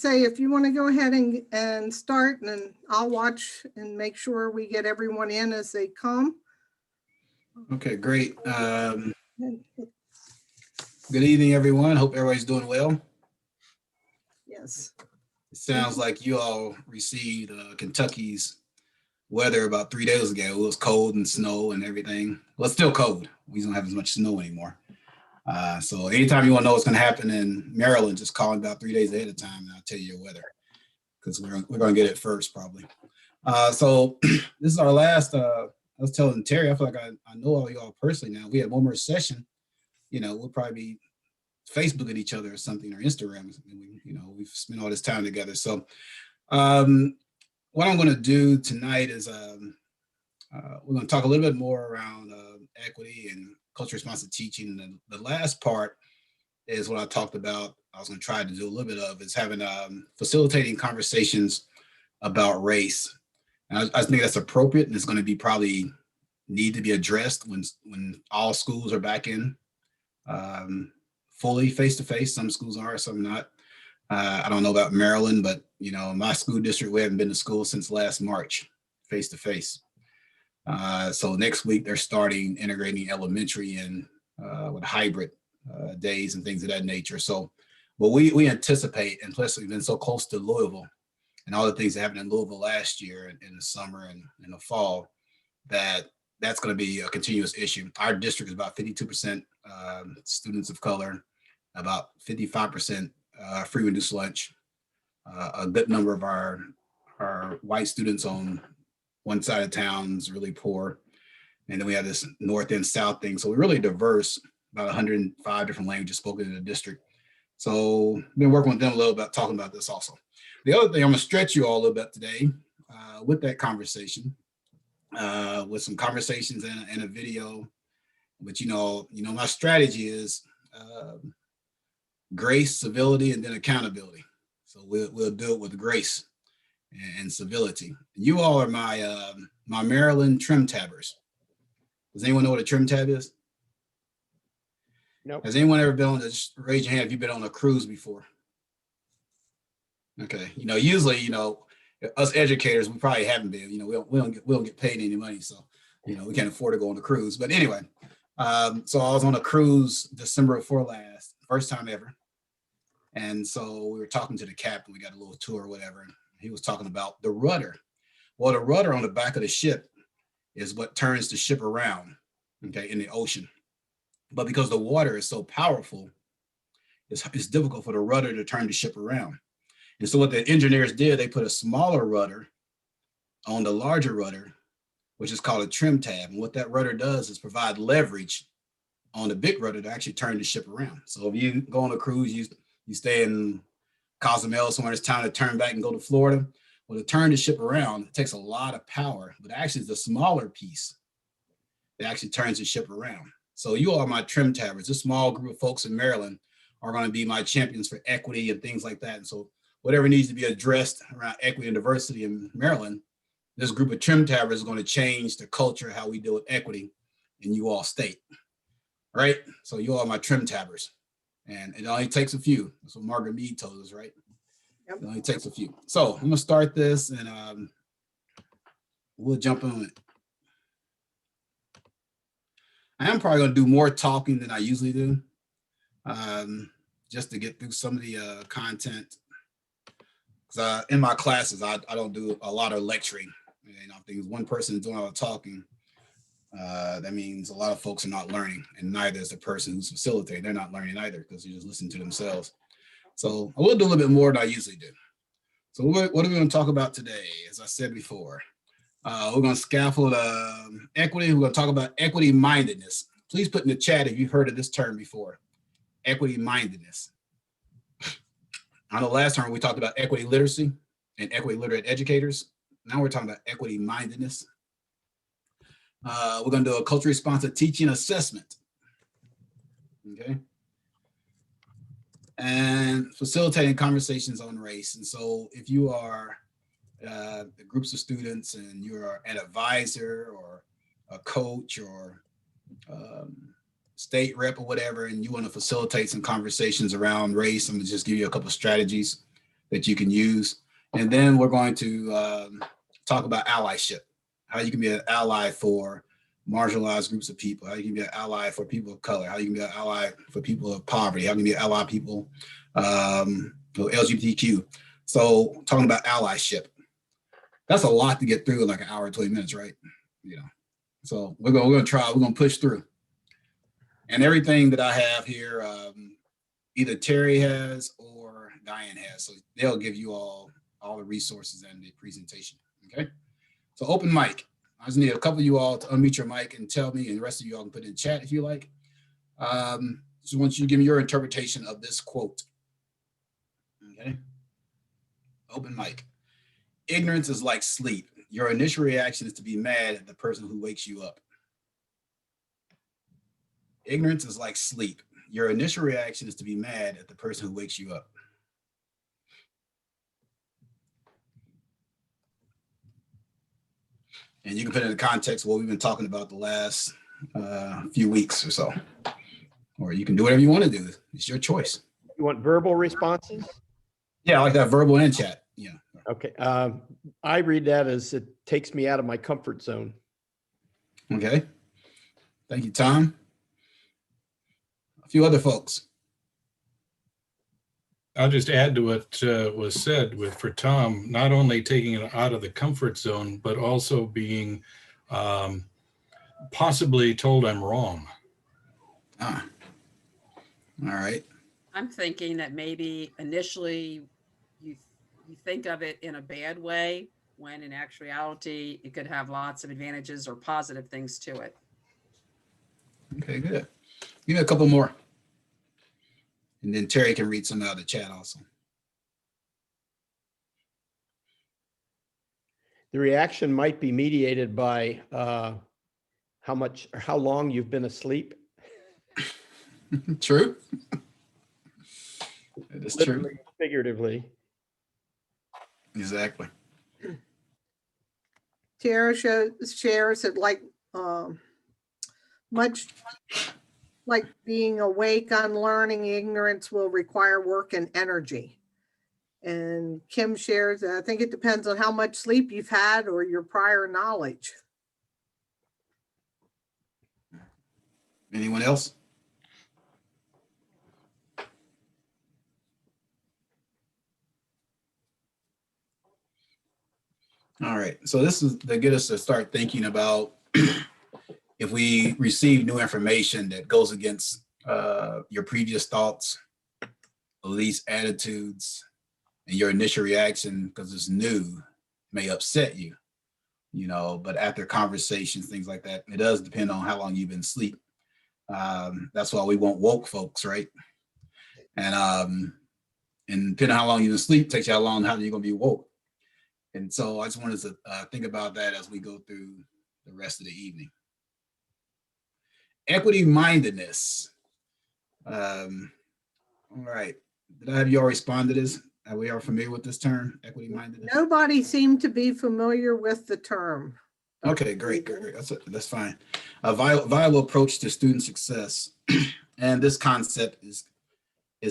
say if you want to go ahead and start, and then I'll watch and make sure we get everyone in as they come. Okay, great. Good evening, everyone. Hope everybody's doing well. Yes. It sounds like you all received Kentucky's weather about 3 days ago. It was cold and snow and everything. Well, it's still cold. We don't have as much snow anymore. So anytime you want to know what's going to happen in Maryland, just call about 3 days ahead of time, and I'll tell you your weather, because we're going to get it first probably. So this is our last. I was telling Terry, I feel like I know all y'all personally now. We have one more session. We'll probably be Facebooking each other or something, or Instagram. We've spent all this time together. So what I'm going to do tonight is we're going to talk a little bit more around equity and culture responsive teaching. And the last part is what I talked about. I was going to try to do a little bit of is having facilitating conversations about race. And I think that's appropriate, and it's going to be probably need to be addressed when all schools are back in fully face-to-face. Some schools are, some not. I don't know about Maryland, but my school district, we haven't been to school since last March, face-to-face. So next week they're starting integrating elementary and with hybrid days and things of that nature. So, but we anticipate, and plus we've been so close to Louisville and all the things that happened in Louisville last year in the summer and in the fall, that's going to be a continuous issue. Our district is about 52% students of color, about 55% free reduced lunch. A good number of our white students on one side of town is really poor. And then we have this north and south thing. So we're really diverse, about 105 different languages spoken in the district. So I've been working with them a little bit, talking about this also. The other thing, I'm going to stretch you all a little bit today with that conversation, with some conversations and a video. But my strategy is grace, civility, and then accountability. So we'll do it with grace and civility. You all are my my Maryland trim tabbers. Does anyone know what a trim tab is? Nope. Has anyone ever been on? Just raise your hand if you've been on a cruise before. Okay, usually, us educators, we probably haven't been. We don't get paid any money, so we can't afford to go on a cruise. But anyway, so I was on a cruise December before last, first time ever, and so we were talking to the captain. We got a little tour or whatever, and he was talking about the rudder. Well, the rudder on the back of the ship is what turns the ship around, okay, in the ocean. But because the water is so powerful, it's difficult for the rudder to turn the ship around. And so what the engineers did, they put a smaller rudder on the larger rudder, which is called a trim tab. And what that rudder does is provide leverage on the big rudder to actually turn the ship around. So if you go on a cruise, you stay in Cozumel, somewhere it's time to turn back and go to Florida. Well, to turn the ship around, it takes a lot of power, but actually it's the smaller piece that actually turns the ship around. So you all are my trim tabbers. This small group of folks in Maryland are going to be my champions for equity and things like that. And so whatever needs to be addressed around equity and diversity in Maryland, this group of trim tabbers is going to change the culture, how we deal with equity in you all state, right? So you all are my trim tabbers, and it only takes a few. That's what Margaret Mead told us, right? Yep. It only takes a few. So I'm going to start this, and we'll jump on it. I am probably going to do more talking than I usually do, just to get through some of the content. Because in my classes, I don't do a lot of lecturing. I think one person is doing all the talking. That means a lot of folks are not learning, and neither is the person who's facilitating. They're not learning either because they're just listening to themselves. So I will do a little bit more than I usually do. So what are we going to talk about today? As I said before, we're going to scaffold equity. We're going to talk about equity-mindedness. Please put in the chat if you've heard of this term before, equity-mindedness. I know last time we talked about equity literacy and equity literate educators. Now we're talking about equity-mindedness. We're going to do a culture responsive teaching assessment. Okay. And facilitating conversations on race. And so if you are groups of students and you're an advisor or a coach or state rep or whatever, and you want to facilitate some conversations around race, I'm going to just give you a couple of strategies that you can use. And then we're going to talk about allyship, how you can be an ally for marginalized groups of people, how you can be an ally for people of color, how you can be an ally for people of poverty, how you can be an ally people for LGBTQ. So talking about allyship, that's a lot to get through in like an hour and 20 minutes, right? You know, so we're gonna try, we're gonna push through. And everything that I have here, either Terry has or Diane has, so they'll give you all the resources and the presentation. Okay, so open mic. I just need a couple of you all to unmute your mic and tell me, and the rest of you all can put in chat if you like. Just want you to give me your interpretation of this quote. Okay, open mic. Ignorance is like sleep. Your initial reaction is to be mad at the person who wakes you up. Ignorance is like sleep. Your initial reaction is to be mad at the person who wakes you up. And you can put it in the context of what we've been talking about the last few weeks or so. Or you can do whatever you want to do. It's your choice. You want verbal responses? Yeah, I like that, verbal and chat. Yeah. Okay. I read that as it takes me out of my comfort zone. Okay. Thank you, Tom. A few other folks. I'll just add to what was said for Tom, not only taking it out of the comfort zone, but also being possibly told I'm wrong. Ah. All right. I'm thinking that maybe initially you think of it in a bad way, when in actuality it could have lots of advantages or positive things to it. Okay, good. Give me a couple more. And then Terry can read some out of the chat also. The reaction might be mediated by how much or how long you've been asleep. True. It is true. Literally, figuratively. Exactly. Tara shares it like much like being awake, unlearning ignorance will require work and energy. And Kim shares, I think it depends on how much sleep you've had or your prior knowledge. Anyone else? All right, so this is to get us to start thinking about if we receive new information that goes against your previous thoughts, beliefs, attitudes, and your initial reaction, because it's new, may upset you, you know, but after conversations, things like that, it does depend on how long you've been asleep. That's why we want woke folks, right? And depending on how long you've been asleep, takes you how long you're gonna be woke. And so I just wanted to think about that as we go through the rest of the evening. Equity-mindedness. All right. Did I have you all respond to this? Are we all familiar with this term, equity-mindedness? Nobody seemed to be familiar with the term. Okay, great. That's fine. A viable approach to student success. And this concept is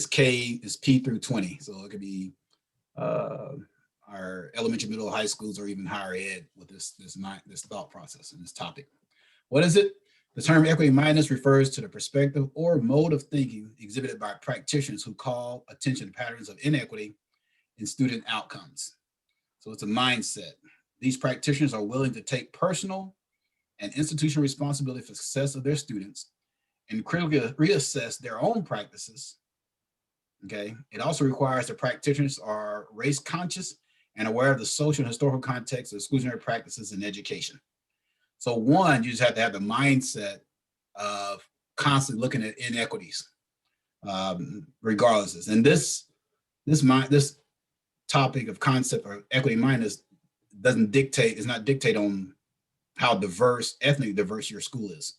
P through 20. So it could be our elementary, middle, high schools, or even higher ed with this thought process and this topic. What is it? The term equity-mindedness refers to the perspective or mode of thinking exhibited by practitioners who call attention to patterns of inequity in student outcomes. So it's a mindset. These practitioners are willing to take personal and institutional responsibility for the success of their students and critically reassess their own practices. Okay. It also requires that practitioners are race conscious and aware of the social and historical context of exclusionary practices in education. So one, you just have to have the mindset of constantly looking at inequities, regardless. And this topic of concept or equity-mindedness is not dictate on how ethnically diverse your school is.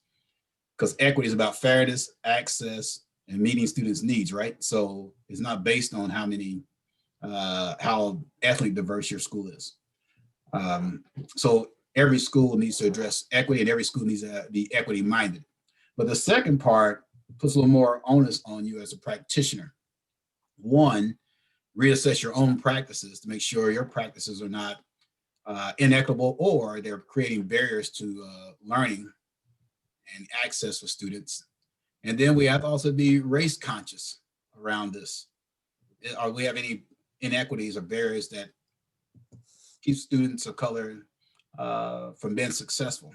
Because equity is about fairness, access, and meeting students' needs, right? So it's not based on how ethnically diverse your school is. So every school needs to address equity, and every school needs to be equity-minded. But the second part puts a little more onus on you as a practitioner. One, reassess your own practices to make sure your practices are not inequitable or they're creating barriers to learning and access for students. And then we have to also be race conscious around this. Are we have any inequities or barriers that keep students of color from being successful?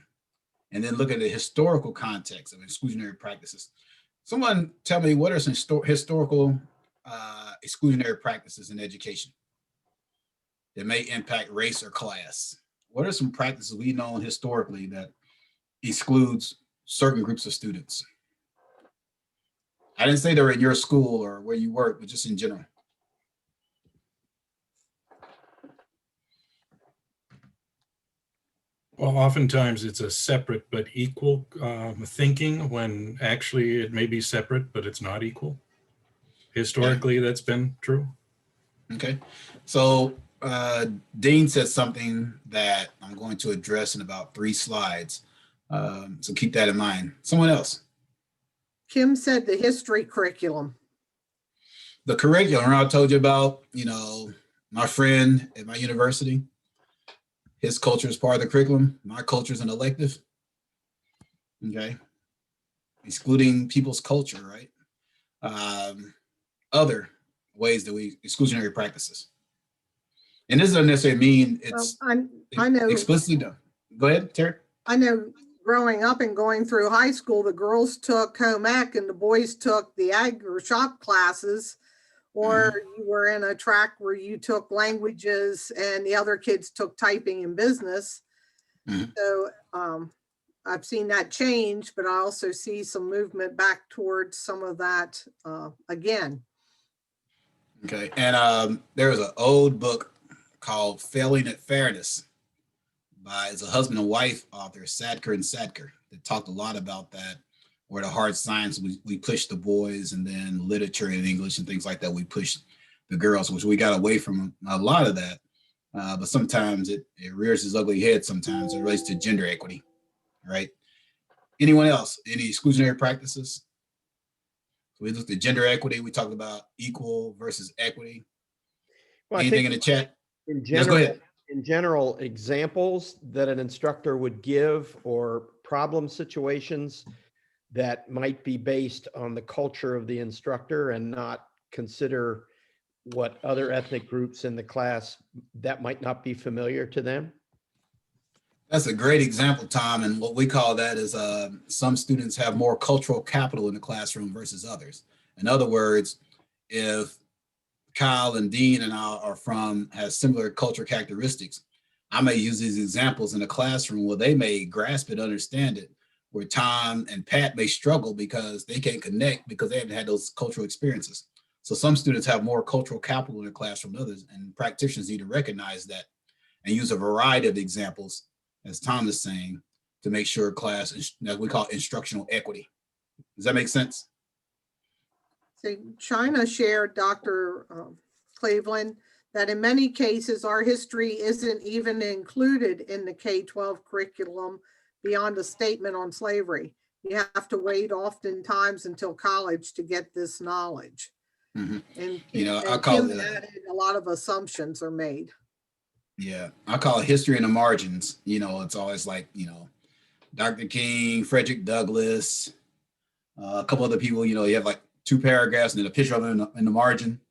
And then look at the historical context of exclusionary practices. Someone tell me, what are some historical exclusionary practices in education that may impact race or class? What are some practices we know historically that excludes certain groups of students? I didn't say they were in your school or where you work, but just in general. Well, oftentimes it's a separate but equal thinking, when actually it may be separate, but it's not equal. Historically, that's been true. Okay. So Dean said something that I'm going to address in about 3 slides. So keep that in mind. Someone else. Kim said the history curriculum. The curriculum I told you about, my friend at my university, his culture is part of the curriculum. My culture is an elective. Okay. Excluding people's culture, right? Other ways that we exclusionary practices. And this doesn't necessarily mean it's I know explicitly done. Go ahead, Terry. I know growing up and going through high school, the girls took home ec and the boys took the ag or shop classes, or you were in a track where you took languages and the other kids took typing and business. So I've seen that change, but I also see some movement back towards some of that again. Okay. And there was an old book called Failing at Fairness by, it's a husband and wife author, Sadker and Sadker, that talked a lot about that, where the hard science, we pushed the boys, and then literature and English and things like that, we pushed the girls, which we got away from a lot of that. But sometimes it rears its ugly head sometimes. It relates to gender equity, right? Anyone else? Any exclusionary practices? So we looked at gender equity. We talked about equal versus equity. Well, Anything in the chat? In Yes, go ahead. general, examples that an instructor would give, or problem situations that might be based on the culture of the instructor and not consider what other ethnic groups in the class that might not be familiar to them. That's a great example, Tom. And what we call that is some students have more cultural capital in the classroom versus others. In other words, if Kyle and Dean and I has similar cultural characteristics, I may use these examples in a classroom where they may grasp it, understand it, where Tom and Pat may struggle because they can't connect because they haven't had those cultural experiences. So some students have more cultural capital in their classroom than others, and practitioners need to recognize that and use a variety of examples, as Tom is saying, to make sure class is, that we call instructional equity. Does that make sense? So China shared, Dr. Cleveland, that in many cases, our history isn't even included in the K-12 curriculum beyond a statement on slavery. You have to wait oftentimes until college to get this knowledge. And I call it a lot of assumptions are made. Yeah, I call it history in the margins. It's always like, Dr. King, Frederick Douglass, a couple other people, you have like 2 paragraphs and then a picture of them in the margin.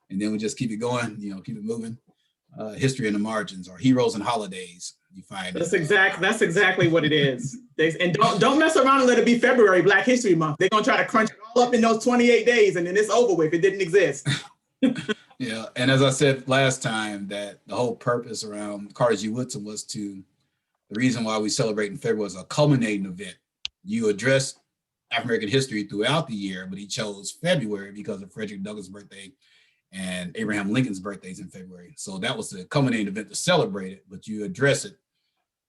And then we just keep it going, keep it moving. History in the margins, or heroes and holidays. You find that's exactly what it is. And don't mess around and let it be February, Black History Month. They're gonna try to crunch it all up in those 28 days, and then it's over with. It didn't exist. Yeah, and as I said last time, that the whole purpose around Carter G. Woodson was the reason why we celebrate in February was a culminating event. You address African American history throughout the year, but he chose February because of Frederick Douglass' birthday and Abraham Lincoln's birthdays in February. So that was the culminating event to celebrate it, but you address it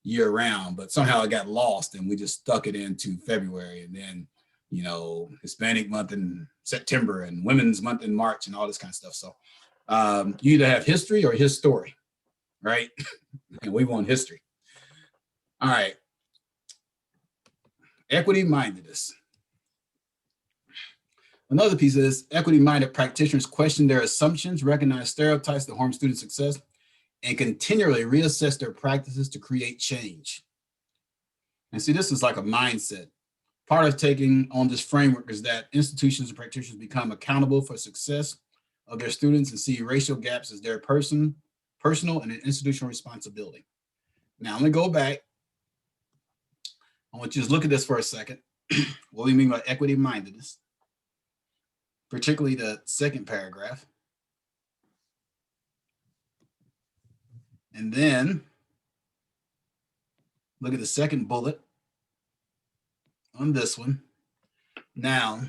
year round. But somehow it got lost and we just stuck it into February, and then Hispanic month in September and Women's month in March and all this kind of stuff. So you either have history or his story, right? And we want history. All right. Equity-mindedness. Another piece is equity-minded practitioners question their assumptions, recognize stereotypes that harm student success, and continually reassess their practices to create change. And see, this is like a mindset. Part of taking on this framework is that institutions and practitioners become accountable for success of their students and see racial gaps as their personal and institutional responsibility. Now, let me go back. I want you to look at this for a second. What do you mean by equity-mindedness? Particularly the second paragraph. And then look at the second bullet on this one. Now,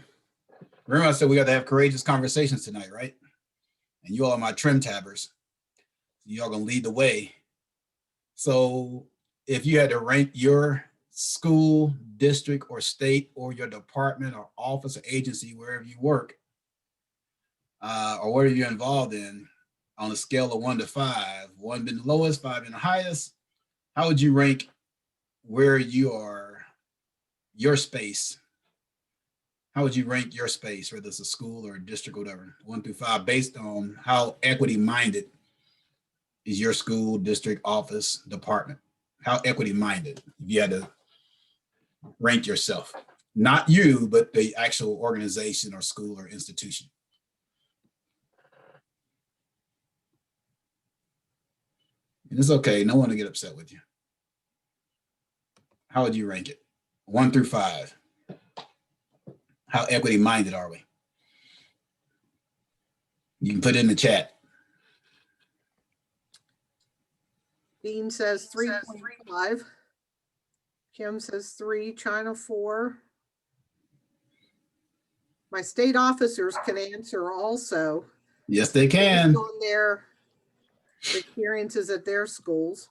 remember I said we got to have courageous conversations tonight, right? And you all are my trim tabbers. Y'all gonna lead the way. So if you had to rank your school, district, or state, or your department, or office, or agency, wherever you work, or whatever you're involved in, on a scale of 1 to 5, 1 being the lowest, 5 being the highest, how would you rank where you are, your space? How would you rank your space, whether it's a school or a district or whatever, 1 through 5, based on how equity-minded is your school, district, office, department? How equity-minded, if you had to rank yourself? Not you, but the actual organization or school or institution. And it's okay, no one will get upset with you. How would you rank it? 1 through 5. How equity-minded are we? You can put it in the chat. Dean says 3.5. Kim says 3, China 4. My state officers can answer also. Yes, they can. Based on their experiences at their schools.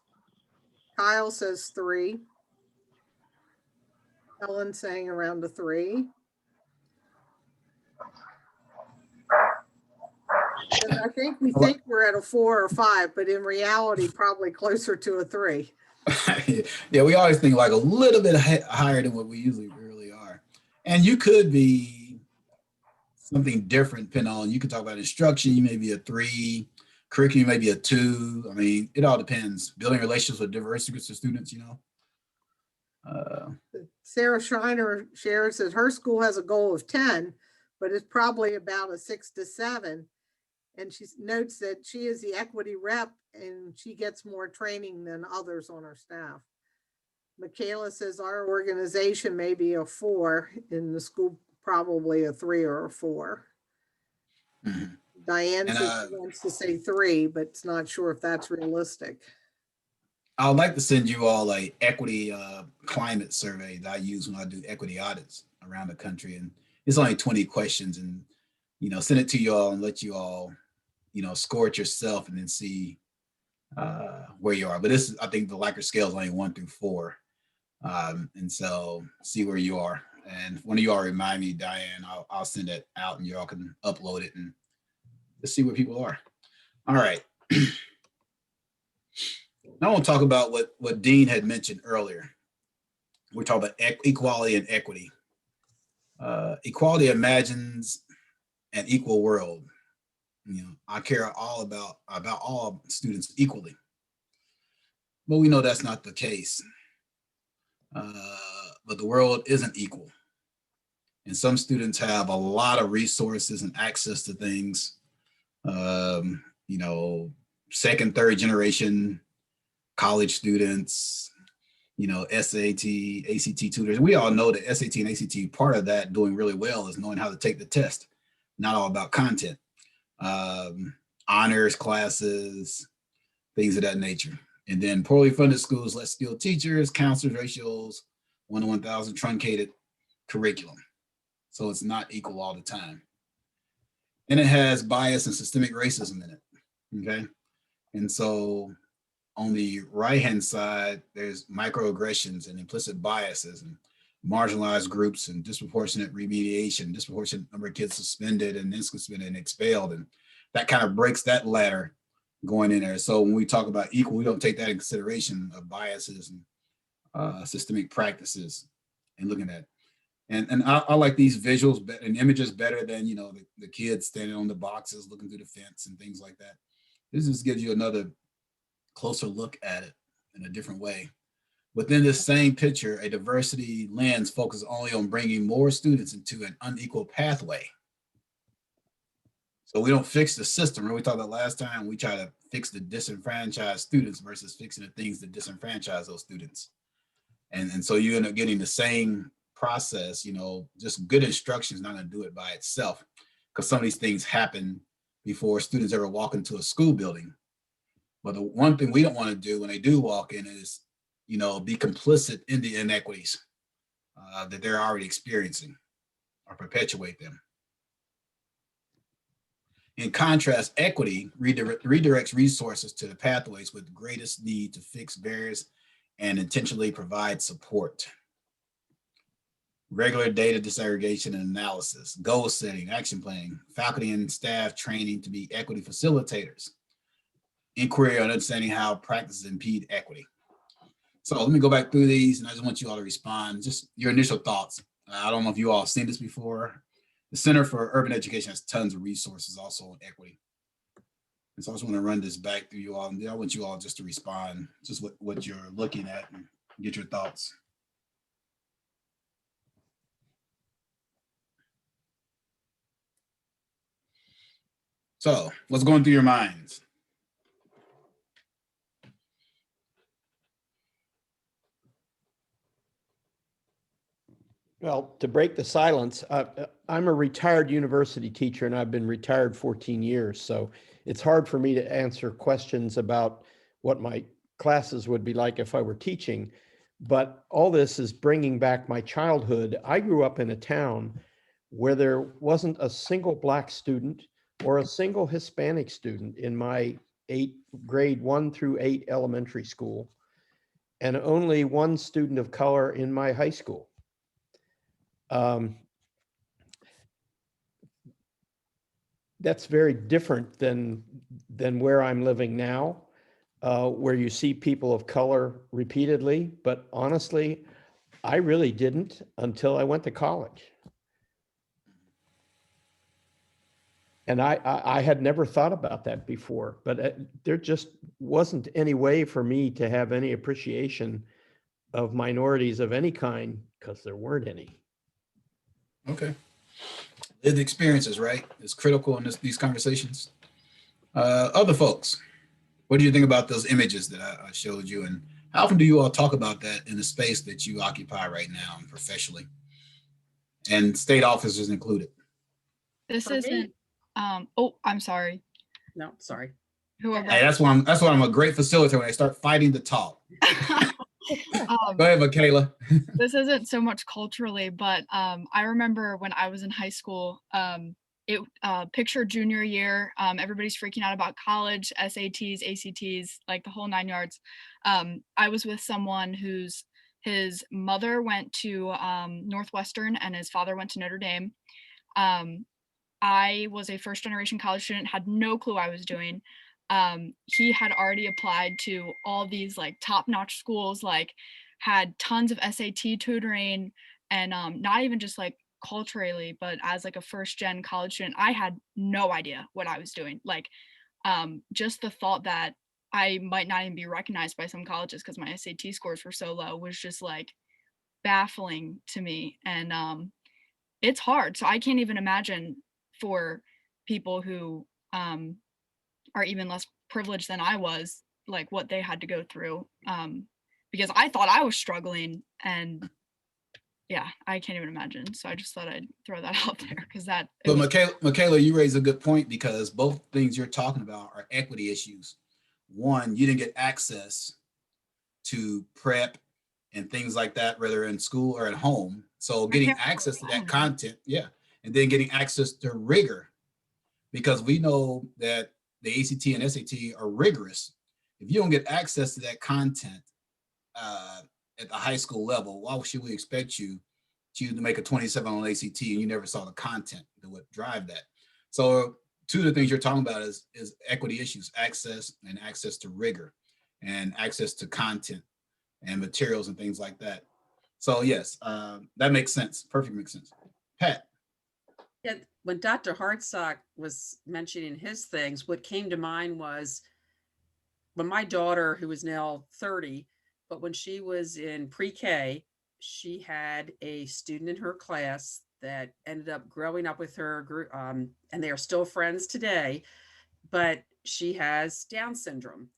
Kyle says 3. Helen saying around a 3. And I think we think we're at a 4 or 5, but in reality, probably closer to a 3. Yeah, we always think like a little bit higher than what we usually really are. And you could be something different depending on, you could talk about instruction, you may be a 3, curriculum may be a 2. I mean, it all depends. Building relationships with diverse groups of students, you know. Sarah Schreiner shares that her school has a goal of 10, but it's probably about a 6 to 7. And she notes that she is the equity rep and she gets more training than others on her staff. Michaela says our organization may be a 4, in the school probably a 3 or a 4. Mm-hmm. Diane says she wants to say 3, but it's not sure if that's realistic. I would like to send you all a equity climate survey that I use when I do equity audits around the country. And it's only 20 questions, and, you know, send it to you all and let you all, you know, score it yourself and then see where you are. But this is, I think the Likert scale is only 1 through 4. And so see where you are. And if one of you all remind me, Diane, I'll send it out and you all can upload it and just see where people are. All right. Now I want to talk about what Dean had mentioned earlier. We're talking about equality and equity. Equality imagines an equal world. You know, I care all about all students equally, but we know that's not the case. But the world isn't equal, and some students have a lot of resources and access to things. You know, second, third generation college students, you know, SAT, ACT tutors. We all know that SAT and ACT, part of that doing really well is knowing how to take the test, not all about content. Honors classes, things of that nature. And then poorly funded schools, less skilled teachers, counselors, ratios, 1 to 1,000, truncated curriculum. So it's not equal all the time. And it has bias and systemic racism in it, okay? And so on the right-hand side, there's microaggressions and implicit biases and marginalized groups and disproportionate remediation, disproportionate number of kids suspended and then suspended and expelled. And that kind of breaks that ladder going in there. So when we talk about equal, we don't take that in consideration of biases and systemic practices and looking at. And I like these visuals and images better than, the kids standing on the boxes looking through the fence and things like that. This just gives you another closer look at it in a different way. Within this same picture, a diversity lens focuses only on bringing more students into an unequal pathway. So we don't fix the system. Remember we talked about last time, we try to fix the disenfranchised students versus fixing the things that disenfranchise those students. And so you end up getting the same process, just good instruction is not going to do it by itself, because some of these things happen before students ever walk into a school building. But the one thing we don't want to do when they do walk in is, be complicit in the inequities that they're already experiencing or perpetuate them. In contrast, equity redirects resources to the pathways with the greatest need to fix barriers and intentionally provide support. Regular data disaggregation and analysis, goal setting, action planning, faculty and staff training to be equity facilitators, inquiry on understanding how practices impede equity. So let me go back through these, and I just want you all to respond, just your initial thoughts. I don't know if you all have seen this before. The Center for Urban Education has tons of resources also on equity. And so I just want to run this back through you all, and I want you all just to respond, just what you're looking at and get your thoughts. So what's going through your minds? Well, to break the silence, I'm a retired university teacher and I've been retired 14 years. So it's hard for me to answer questions about what my classes would be like if I were teaching. But all this is bringing back my childhood. I grew up in a town where there wasn't a single Black student or a single Hispanic student in my grade 1 through 8 elementary school, and only one student of color in my high school. That's very different than where I'm living now, where you see people of color repeatedly. But honestly, I really didn't until I went to college. And I had never thought about that before, but there just wasn't any way for me to have any appreciation of minorities of any kind because there weren't any. Okay. Lived experiences, right? It's critical in these conversations. Other folks, what do you think about those images that I showed you? And how often do you all talk about that in the space that you occupy right now and professionally? And state officers included. This For me- isn't, oh, I'm sorry. No, sorry. Whoever. Hey, that's why I'm a great facilitator when I start fighting to talk. Go ahead, Michaela. This isn't so much culturally, but I remember when I was in high school, picture junior year, everybody's freaking out about college, SATs, ACTs, like the whole 9 yards. I was with someone his mother went to Northwestern and his father went to Notre Dame. I was a first generation college student, had no clue I was doing. He had already applied to all these like top-notch schools, like had tons of SAT tutoring, and not even just like culturally, but as like a first gen college student, I had no idea what I was doing. Like just the thought that I might not even be recognized by some colleges because my SAT scores were so low was just like baffling to me. And it's hard. So I can't even imagine for people who are even less privileged than I was, like what they had to go through. Because I thought I was struggling, and yeah, I can't even imagine. So I just thought I'd throw that out there because that. But Michaela, you raise a good point, because both things you're talking about are equity issues. One, you didn't get access to prep and things like that, whether in school or at home. So getting access to that content, yeah, and then getting access to rigor, because we know that the ACT and SAT are rigorous. If you don't get access to that content at the high school level, why should we expect you to make a 27 on ACT and you never saw the content that would drive that? So two of the things you're talking about is equity issues, access to rigor and access to content and materials and things like that. So yes, that makes sense. Perfect makes sense. Pat. Yeah, when Dr. Hartsock was mentioning his things, what came to mind was when my daughter, who is now 30, but when she was in pre-K, she had a student in her class that ended up growing up with her, and they are still friends today, but she has Down syndrome.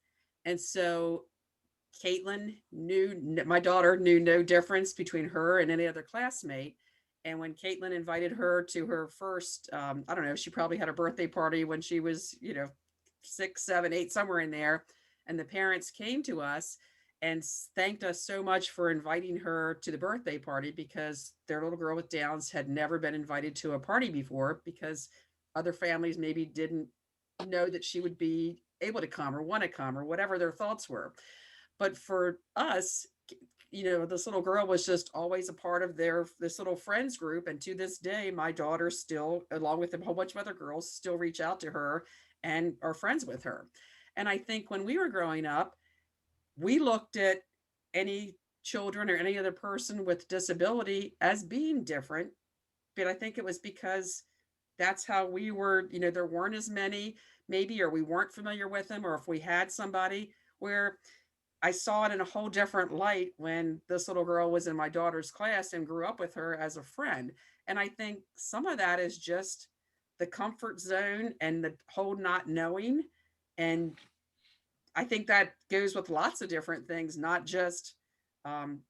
And so my daughter knew no difference between her and any other classmate. And when Caitlin invited her to her first, I don't know, she probably had a birthday party when she was, 6, 7, 8, somewhere in there. And the parents came to us and thanked us so much for inviting her to the birthday party, because their little girl with Downs had never been invited to a party before, because other families maybe didn't know that she would be able to come or want to come or whatever their thoughts were. But for us, this little girl was just always a part of this little friends group. And to this day, my daughter still, along with a whole bunch of other girls, still reach out to her and are friends with her. And I think when we were growing up, we looked at any children or any other person with disability as being different. But I think it was because that's how we were, there weren't as many maybe, or we weren't familiar with them, or if we had somebody where I saw it in a whole different light when this little girl was in my daughter's class and grew up with her as a friend. And I think some of that is just the comfort zone and the whole not knowing. And I think that goes with lots of different things, not just, um,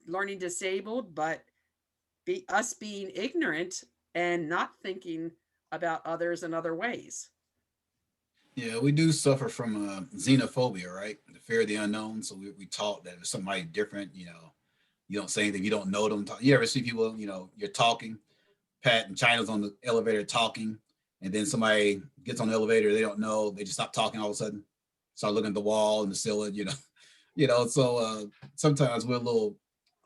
learning disabled, but us being ignorant and not thinking about others in other ways. Yeah, we do suffer from xenophobia, right? The fear of the unknown. So we taught that if somebody different, you don't say anything, you don't know them. You ever see people, you're talking, Pat and China's on the elevator talking, and then somebody gets on the elevator, they don't know, they just stop talking all of a sudden, start looking at the wall and the ceiling, so sometimes we're a little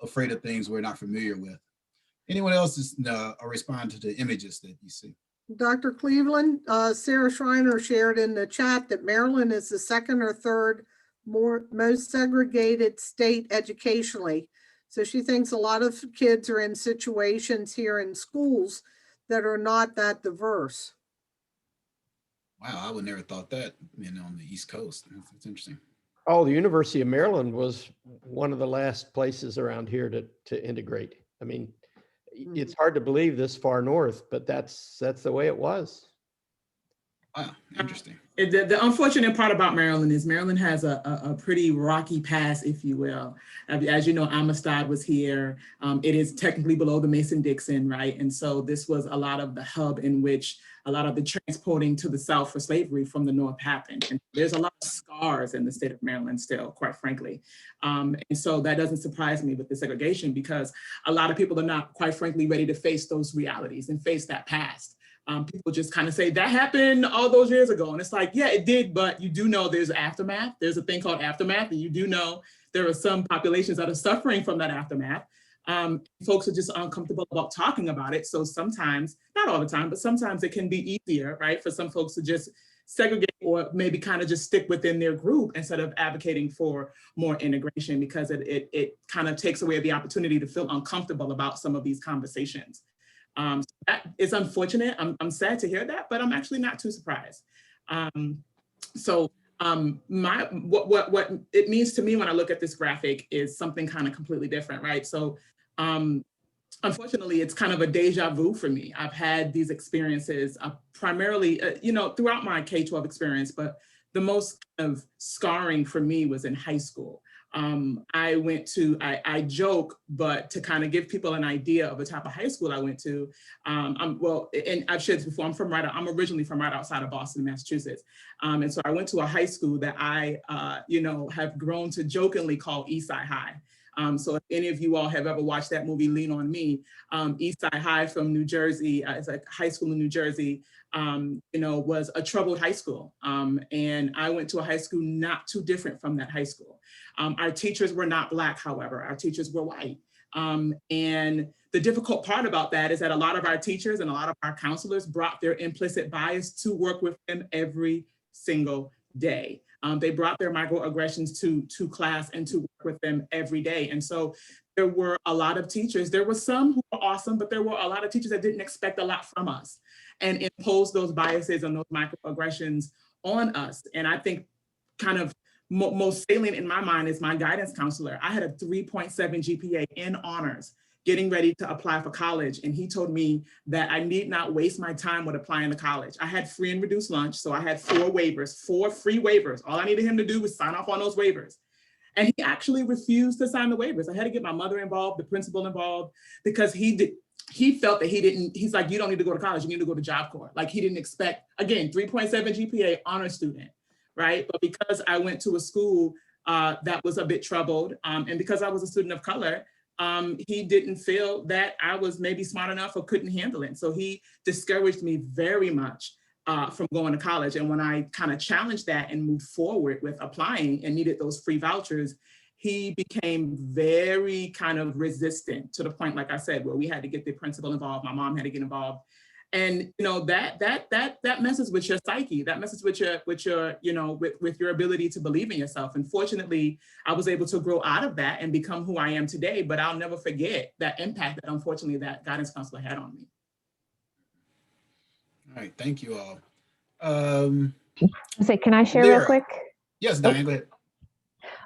afraid of things we're not familiar with. Anyone else just respond to the images that you see? Dr. Cleveland, Sarah Schreiner shared in the chat that Maryland is the second or third most segregated state educationally. So she thinks a lot of kids are in situations here in schools that are not that diverse. Wow, I would never thought that, on the East Coast. That's interesting. Oh, the University of Maryland was one of the last places around here to integrate. I mean, it's hard to believe this far north, but that's the way it was. Wow, interesting. The unfortunate part about Maryland is Maryland has a pretty rocky past, if you will. As you know, Amistad was here. It is technically below the Mason-Dixon, right? And so this was a lot of the hub in which a lot of the transporting to the South for slavery from the North happened. And there's a lot of scars in the state of Maryland still, quite frankly. And so that doesn't surprise me with the segregation, because a lot of people are not, quite frankly, ready to face those realities and face that past. People just kind of say that happened all those years ago. And it's like, yeah, it did, but you do know there's aftermath. There's a thing called aftermath, and you do know there are some populations that are suffering from that aftermath. Folks are just uncomfortable about talking about it. So sometimes, not all the time, but sometimes it can be easier, right, for some folks to just segregate or maybe kind of just stick within their group instead of advocating for more integration, because it kind of takes away the opportunity to feel uncomfortable about some of these conversations. So that is unfortunate. I'm sad to hear that, but I'm actually not too surprised. What it means to me when I look at this graphic is something kind of completely different, right? So unfortunately, it's kind of a deja vu for me. I've had these experiences primarily, throughout my K-12 experience, but the most kind of scarring for me was in high school. I joke, but to kind of give people an idea of the type of high school I went to, and I've shared this before, I'm originally from right outside of Boston, Massachusetts. And so I went to a high school that I, have grown to jokingly call Eastside High. So if any of you all have ever watched that movie, Lean on Me, Eastside High from New Jersey, it's a high school in New Jersey, was a troubled high school. And I went to a high school not too different from that high school. Our teachers were not Black, however, our teachers were white. And the difficult part about that is that a lot of our teachers and a lot of our counselors brought their implicit bias to work with them every single day. They brought their microaggressions to class and to work with them every day. And so there were a lot of teachers. There were some who were awesome, but there were a lot of teachers that didn't expect a lot from us and imposed those biases and those microaggressions on us. And I think kind of most salient in my mind is my guidance counselor. I had a 3.7 GPA in honors, getting ready to apply for college. And he told me that I need not waste my time with applying to college. I had free and reduced lunch. So I had 4 waivers, 4 free waivers. All I needed him to do was sign off on those waivers. And he actually refused to sign the waivers. I had to get my mother involved, the principal involved, because he felt that he's like, you don't need to go to college, you need to go to Job Corps. Like he didn't expect, again, 3.7 GPA, honor student, right? But because I went to a school that was a bit troubled, and because I was a student of color, he didn't feel that I was maybe smart enough or couldn't handle it. So he discouraged me very much from going to college. And when I kind of challenged that and moved forward with applying and needed those free vouchers, he became very kind of resistant to the point, like I said, where we had to get the principal involved. My mom had to get involved. And you know, that messes with your psyche, that messes with your you know, with your ability to believe in yourself. And fortunately, I was able to grow out of that and become who I am today. But I'll never forget that impact that unfortunately that guidance counselor had on me. All right, thank you all. Say, can I share Lyra. real quick? Yes, Diane, go ahead.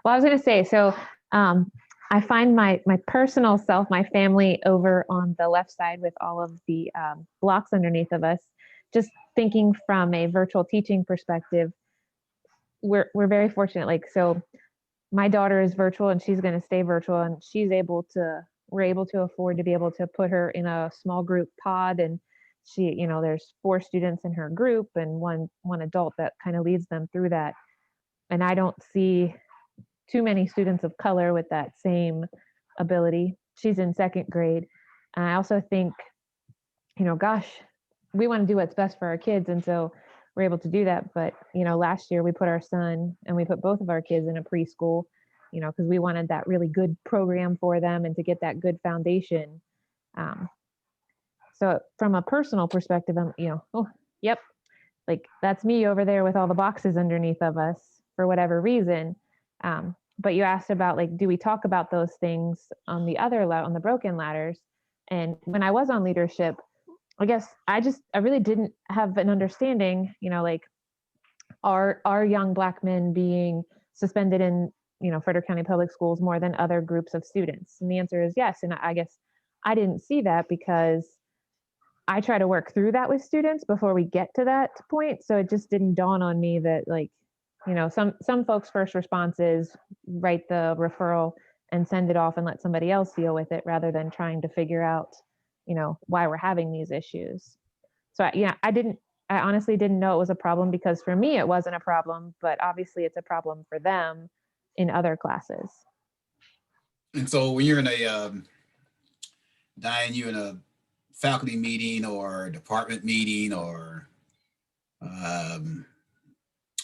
Well, I was going to say, so I find my personal self, my family over on the left side with all of the blocks underneath of us, just thinking from a virtual teaching perspective, we're very fortunate. Like, so my daughter is virtual and she's going to stay virtual, and we're able to afford to be able to put her in a small group pod, and she, you know, there's 4 students in her group and one adult that kind of leads them through that. And I don't see too many students of color with that same ability. She's in 2nd grade. And I also think, you know, gosh, we want to do what's best for our kids. And so we're able to do that. But, you know, last year we put our son and we put both of our kids in a preschool, you know, because we wanted that really good program for them and to get that good foundation. So from a personal perspective, I'm, you know, oh, yep, like that's me over there with all the boxes underneath of us for whatever reason. But you asked about, like, do we talk about those things on the on the broken ladders? And when I was on leadership, I guess I really didn't have an understanding, you know, like are young Black men being suspended in, you know, Frederick County Public Schools more than other groups of students? And the answer is yes. And I guess I didn't see that because I try to work through that with students before we get to that point. So it just didn't dawn on me that, like, you know, some folks' first response is write the referral and send it off and let somebody else deal with it rather than trying to figure out, you know, why we're having these issues. So yeah, I honestly didn't know it was a problem, because for me, it wasn't a problem, but obviously it's a problem for them in other classes. And so when you're in a, Diane, you're in a faculty meeting or department meeting or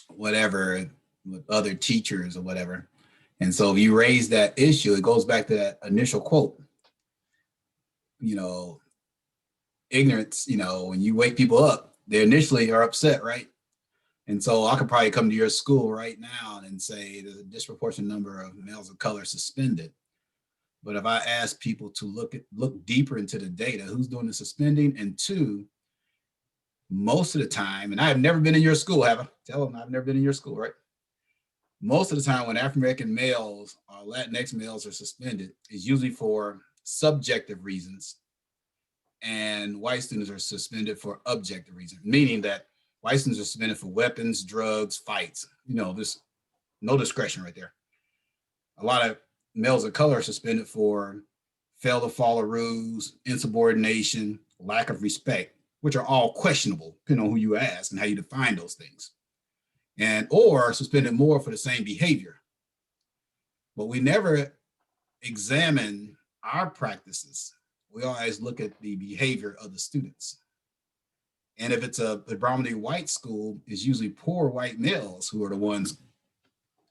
whatever with other teachers or whatever. And so if you raise that issue, it goes back to that initial quote, you know, ignorance, you know, when you wake people up, they initially are upset, right? And so I could probably come to your school right now and say there's a disproportionate number of males of color suspended. But if I ask people to look deeper into the data, who's doing the suspending? And 2, most of the time, and I have never been in your school, have I? Tell them I've never been in your school, right? Most of the time when African-American males or Latinx males are suspended, it's usually for subjective reasons, and white students are suspended for objective reasons, meaning that white students are suspended for weapons, drugs, fights, you know, there's no discretion right there. A lot of males of color are suspended for fail to follow rules, insubordination, lack of respect, which are all questionable, depending on who you ask and how you define those things. And or suspended more for the same behavior. But we never examine our practices. We always look at the behavior of the students. And if it's a predominantly white school, it's usually poor white males who are the ones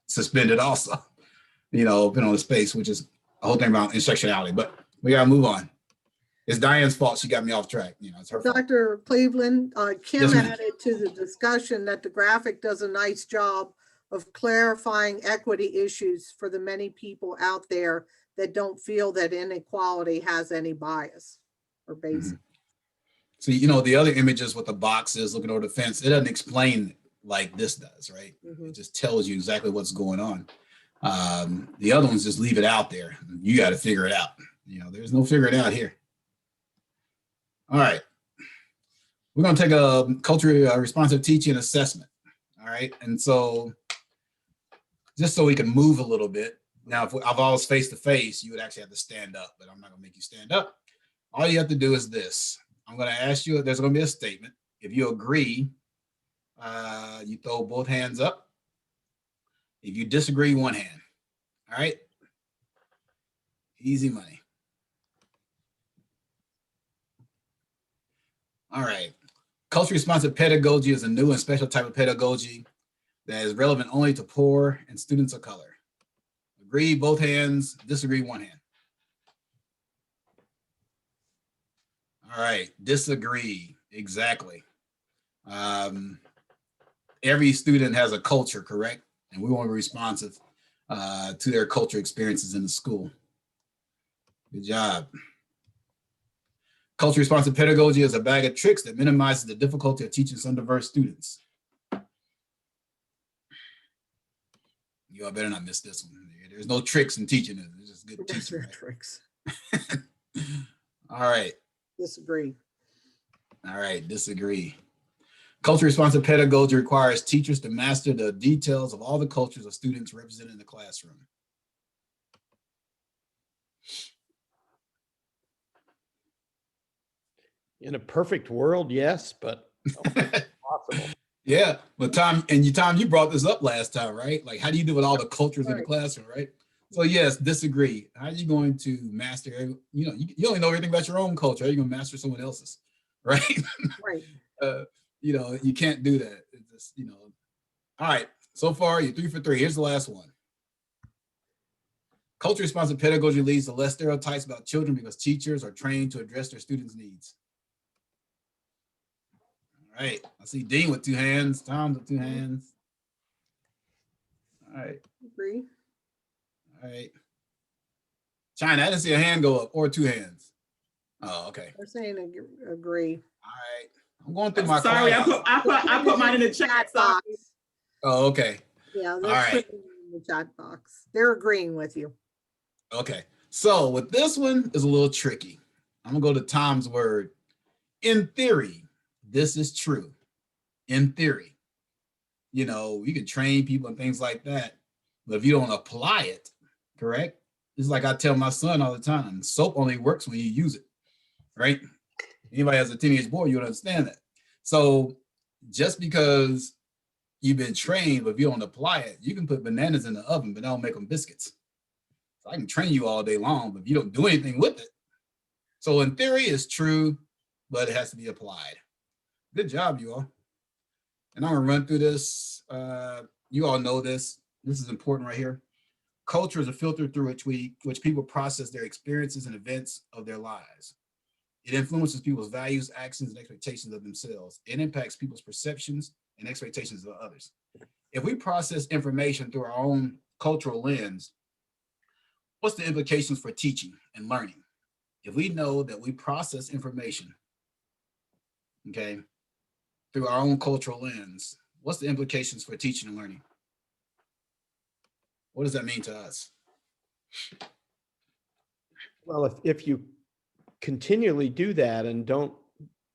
suspended also, you know, depending on the space, which is a whole thing about intersectionality. But we gotta move on. It's Diane's fault. She got me off track. You know, it's her fault. Dr. Cleveland, Kim Yes, ma'am. added to the discussion that the graphic does a nice job of clarifying equity issues for the many people out there that don't feel that inequality has any bias or basis. So, you know, the other images with the boxes looking over the fence, it doesn't explain like this does, right? It just tells you exactly what's going on. The other ones just leave it out there. You got to figure it out. You know, there's no figuring it out here. All right. We're going to take a culturally responsive teaching assessment. All right. And so just so we can move a little bit. Now, if I was face to face, you would actually have to stand up, but I'm not going to make you stand up. All you have to do is this. I'm going to ask you, there's going to be a statement. If you agree, you throw both hands up. If you disagree, one hand. All right. Easy money. All right. Culturally responsive pedagogy is a new and special type of pedagogy that is relevant only to poor and students of color. Agree, both hands. Disagree, one hand. All right. Disagree. Exactly. Every student has a culture, correct? And we want to be responsive to their culture experiences in the school. Good job. Culture responsive pedagogy is a bag of tricks that minimizes the difficulty of teaching some diverse students. You all better not miss this one. There's no tricks in teaching it. It's just good teaching. Right? Tricks. All right. Disagree. All right. Disagree. Culture responsive pedagogy requires teachers to master the details of all the cultures of students represented in the classroom. In a perfect world, yes, but possible. Yeah, but Tom, you brought this up last time, right? Like, how do you do with all the cultures in the classroom, right? So yes, disagree. How are you going to master? You only know everything about your own culture. How are you going to master someone else's, right? Right. You can't do that. It's just, All right. So far, you're 3 for 3. Here's the last one. Culture responsive pedagogy leads to less stereotypes about children because teachers are trained to address their students' needs. All right. I see Dean with 2 hands. Tom with 2 hands. All right. Agree. All right. China, I didn't see a hand go up or 2 hands. Oh, okay. They're saying agree. All right. I'm going through my Sorry, class. I put mine in the chat box. Oh, okay. Yeah, they're All right. putting it in the chat box. They're agreeing with you. Okay. So with this one is a little tricky. I'm gonna go to Tom's word. In theory, this is true. In theory, you can train people and things like that, but if you don't apply it, correct? It's like I tell my son all the time, soap only works when you use it, right? Anybody has a teenage boy, you would understand that. So just because you've been trained, but if you don't apply it, you can put bananas in the oven, but don't make them biscuits. So I can train you all day long, but if you don't do anything with it. So in theory, it's true, but it has to be applied. Good job, you all. And I'm gonna run through this. You all know this. This is important right here. Culture is a filter through which people process their experiences and events of their lives. It influences people's values, actions, and expectations of themselves. It impacts people's perceptions and expectations of others. If we process information through our own cultural lens, what's the implications for teaching and learning? If we know that we process information, okay, through our own cultural lens, what's the implications for teaching and learning? What does that mean to us? Well, if you continually do that and don't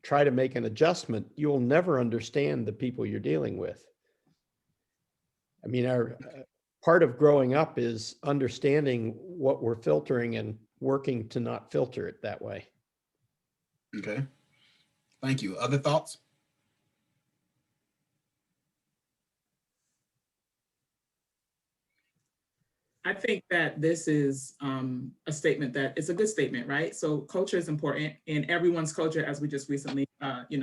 try to make an adjustment, you will never understand the people you're dealing with. I mean, our part of growing up is understanding what we're filtering and working to not filter it that way. Okay. Thank you. Other thoughts? I think that this is a statement that it's a good statement, right? So culture is important, and everyone's culture, as we just recently,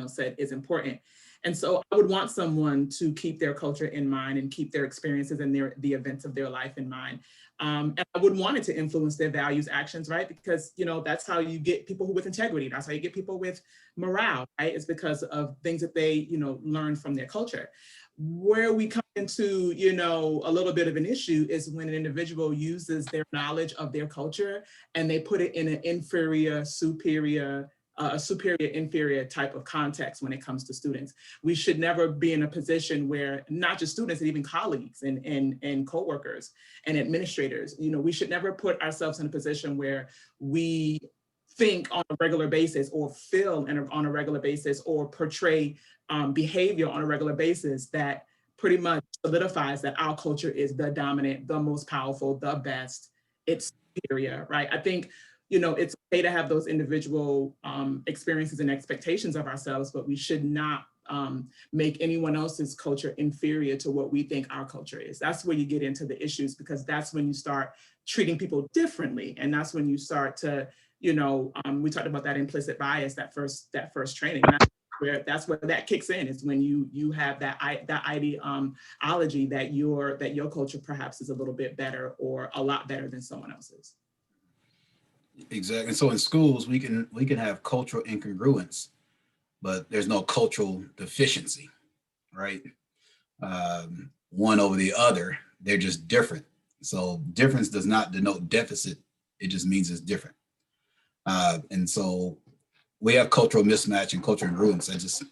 said, is important. And so I would want someone to keep their culture in mind and keep their experiences and the events of their life in mind. And I would want it to influence their values, actions, right? Because, that's how you get people with integrity. That's how you get people with morale, right? It's because of things that they, learn from their culture. Where we come into, you know, a little bit of an issue is when an individual uses their knowledge of their culture and they put it in an inferior, superior, superior, inferior type of context when it comes to students. We should never be in a position where not just students, and even colleagues and coworkers and administrators, you know, we should never put ourselves in a position where we think on a regular basis or feel on a regular basis or portray behavior on a regular basis that pretty much solidifies that our culture is the dominant, the most powerful, the best, it's superior, right? I think, you know, it's okay to have those individual experiences and expectations of ourselves, but we should not make anyone else's culture inferior to what we think our culture is. That's where you get into the issues, because that's when you start treating people differently. And that's when you start to, you know, we talked about that implicit bias, that first training. That's where that kicks in, is when you have that ideology that your culture perhaps is a little bit better or a lot better than someone else's. Exactly. So in schools, we can have cultural incongruence, but there's no cultural deficiency, right? One over the other, they're just different. So difference does not denote deficit. It just means it's different. And so we have cultural mismatch and cultural incongruence. That's just,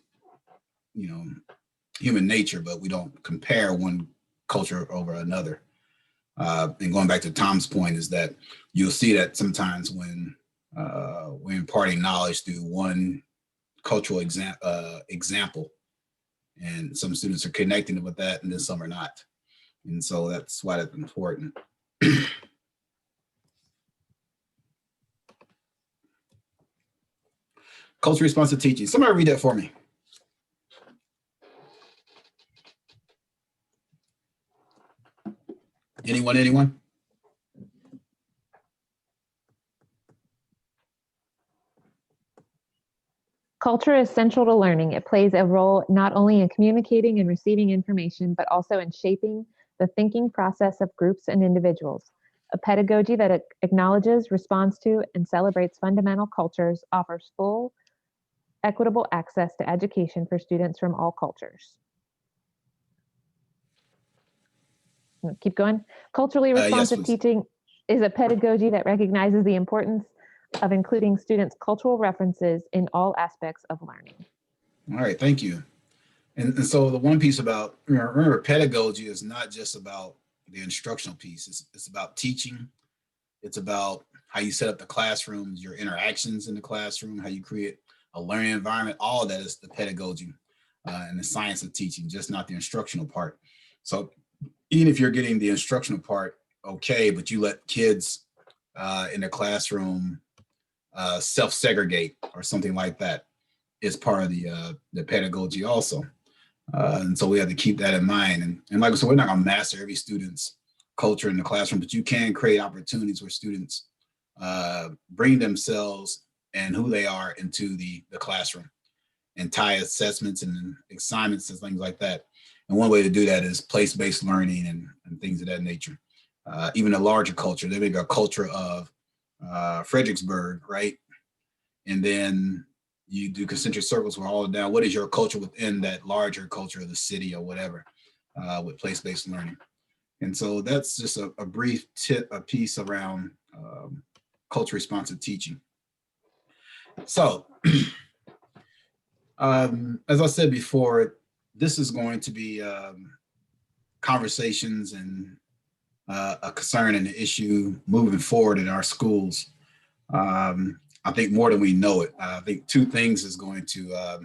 you know, human nature, but we don't compare one culture over another. And going back to Tom's point is that you'll see that sometimes when we're imparting knowledge through one cultural example, and some students are connecting with that and then some are not. And so that's why that's important. Culture responsive teaching. Somebody read that for me. Anyone? Culture is central to learning. It plays a role not only in communicating and receiving information, but also in shaping the thinking process of groups and individuals. A pedagogy that acknowledges, responds to, and celebrates fundamental cultures offers full, equitable access to education for students from all cultures. Keep going. Culturally responsive Yes, teaching is a pedagogy that recognizes the importance of including students' cultural references in all aspects of learning. All right, thank you. And so the one piece about, remember, pedagogy is not just about the instructional piece. It's about teaching. It's about how you set up the classrooms, your interactions in the classroom, how you create a learning environment. All of that is the pedagogy and the science of teaching, just not the instructional part. So even if you're getting the instructional part, okay, but you let kids in the classroom self-segregate or something like that is part of the pedagogy also. And so we have to keep that in mind. And like I said, we're not gonna master every student's culture in the classroom, but you can create opportunities where students bring themselves and who they are into the classroom and tie assessments and assignments and things like that. And one way to do that is place-based learning and things of that nature. Even a larger culture, they make a culture of Fredericksburg, right? And then you do concentric circles where all down, what is your culture within that larger culture of the city or whatever, with place-based learning. And so that's just a brief piece around culture responsive teaching. So, as I said before, this is going to be conversations and a concern and an issue moving forward in our schools. I think more than we know it. I think two things is going to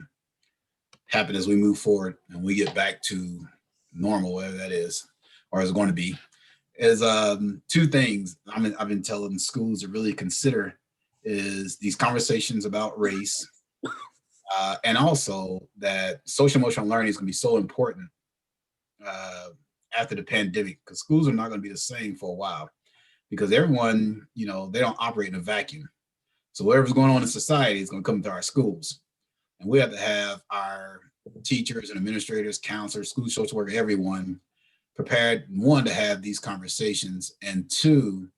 happen as we move forward and we get back to normal, whatever that is, or is going to be. Is two things I've been telling schools to really consider is these conversations about race, and also that social emotional learning is going to be so important after the pandemic, because schools are not going to be the same for a while, because everyone, you know, they don't operate in a vacuum. So whatever's going on in society is going to come to our schools, and we have to have our teachers and administrators, counselors, school social workers, everyone prepared, one, to have these conversations, and two,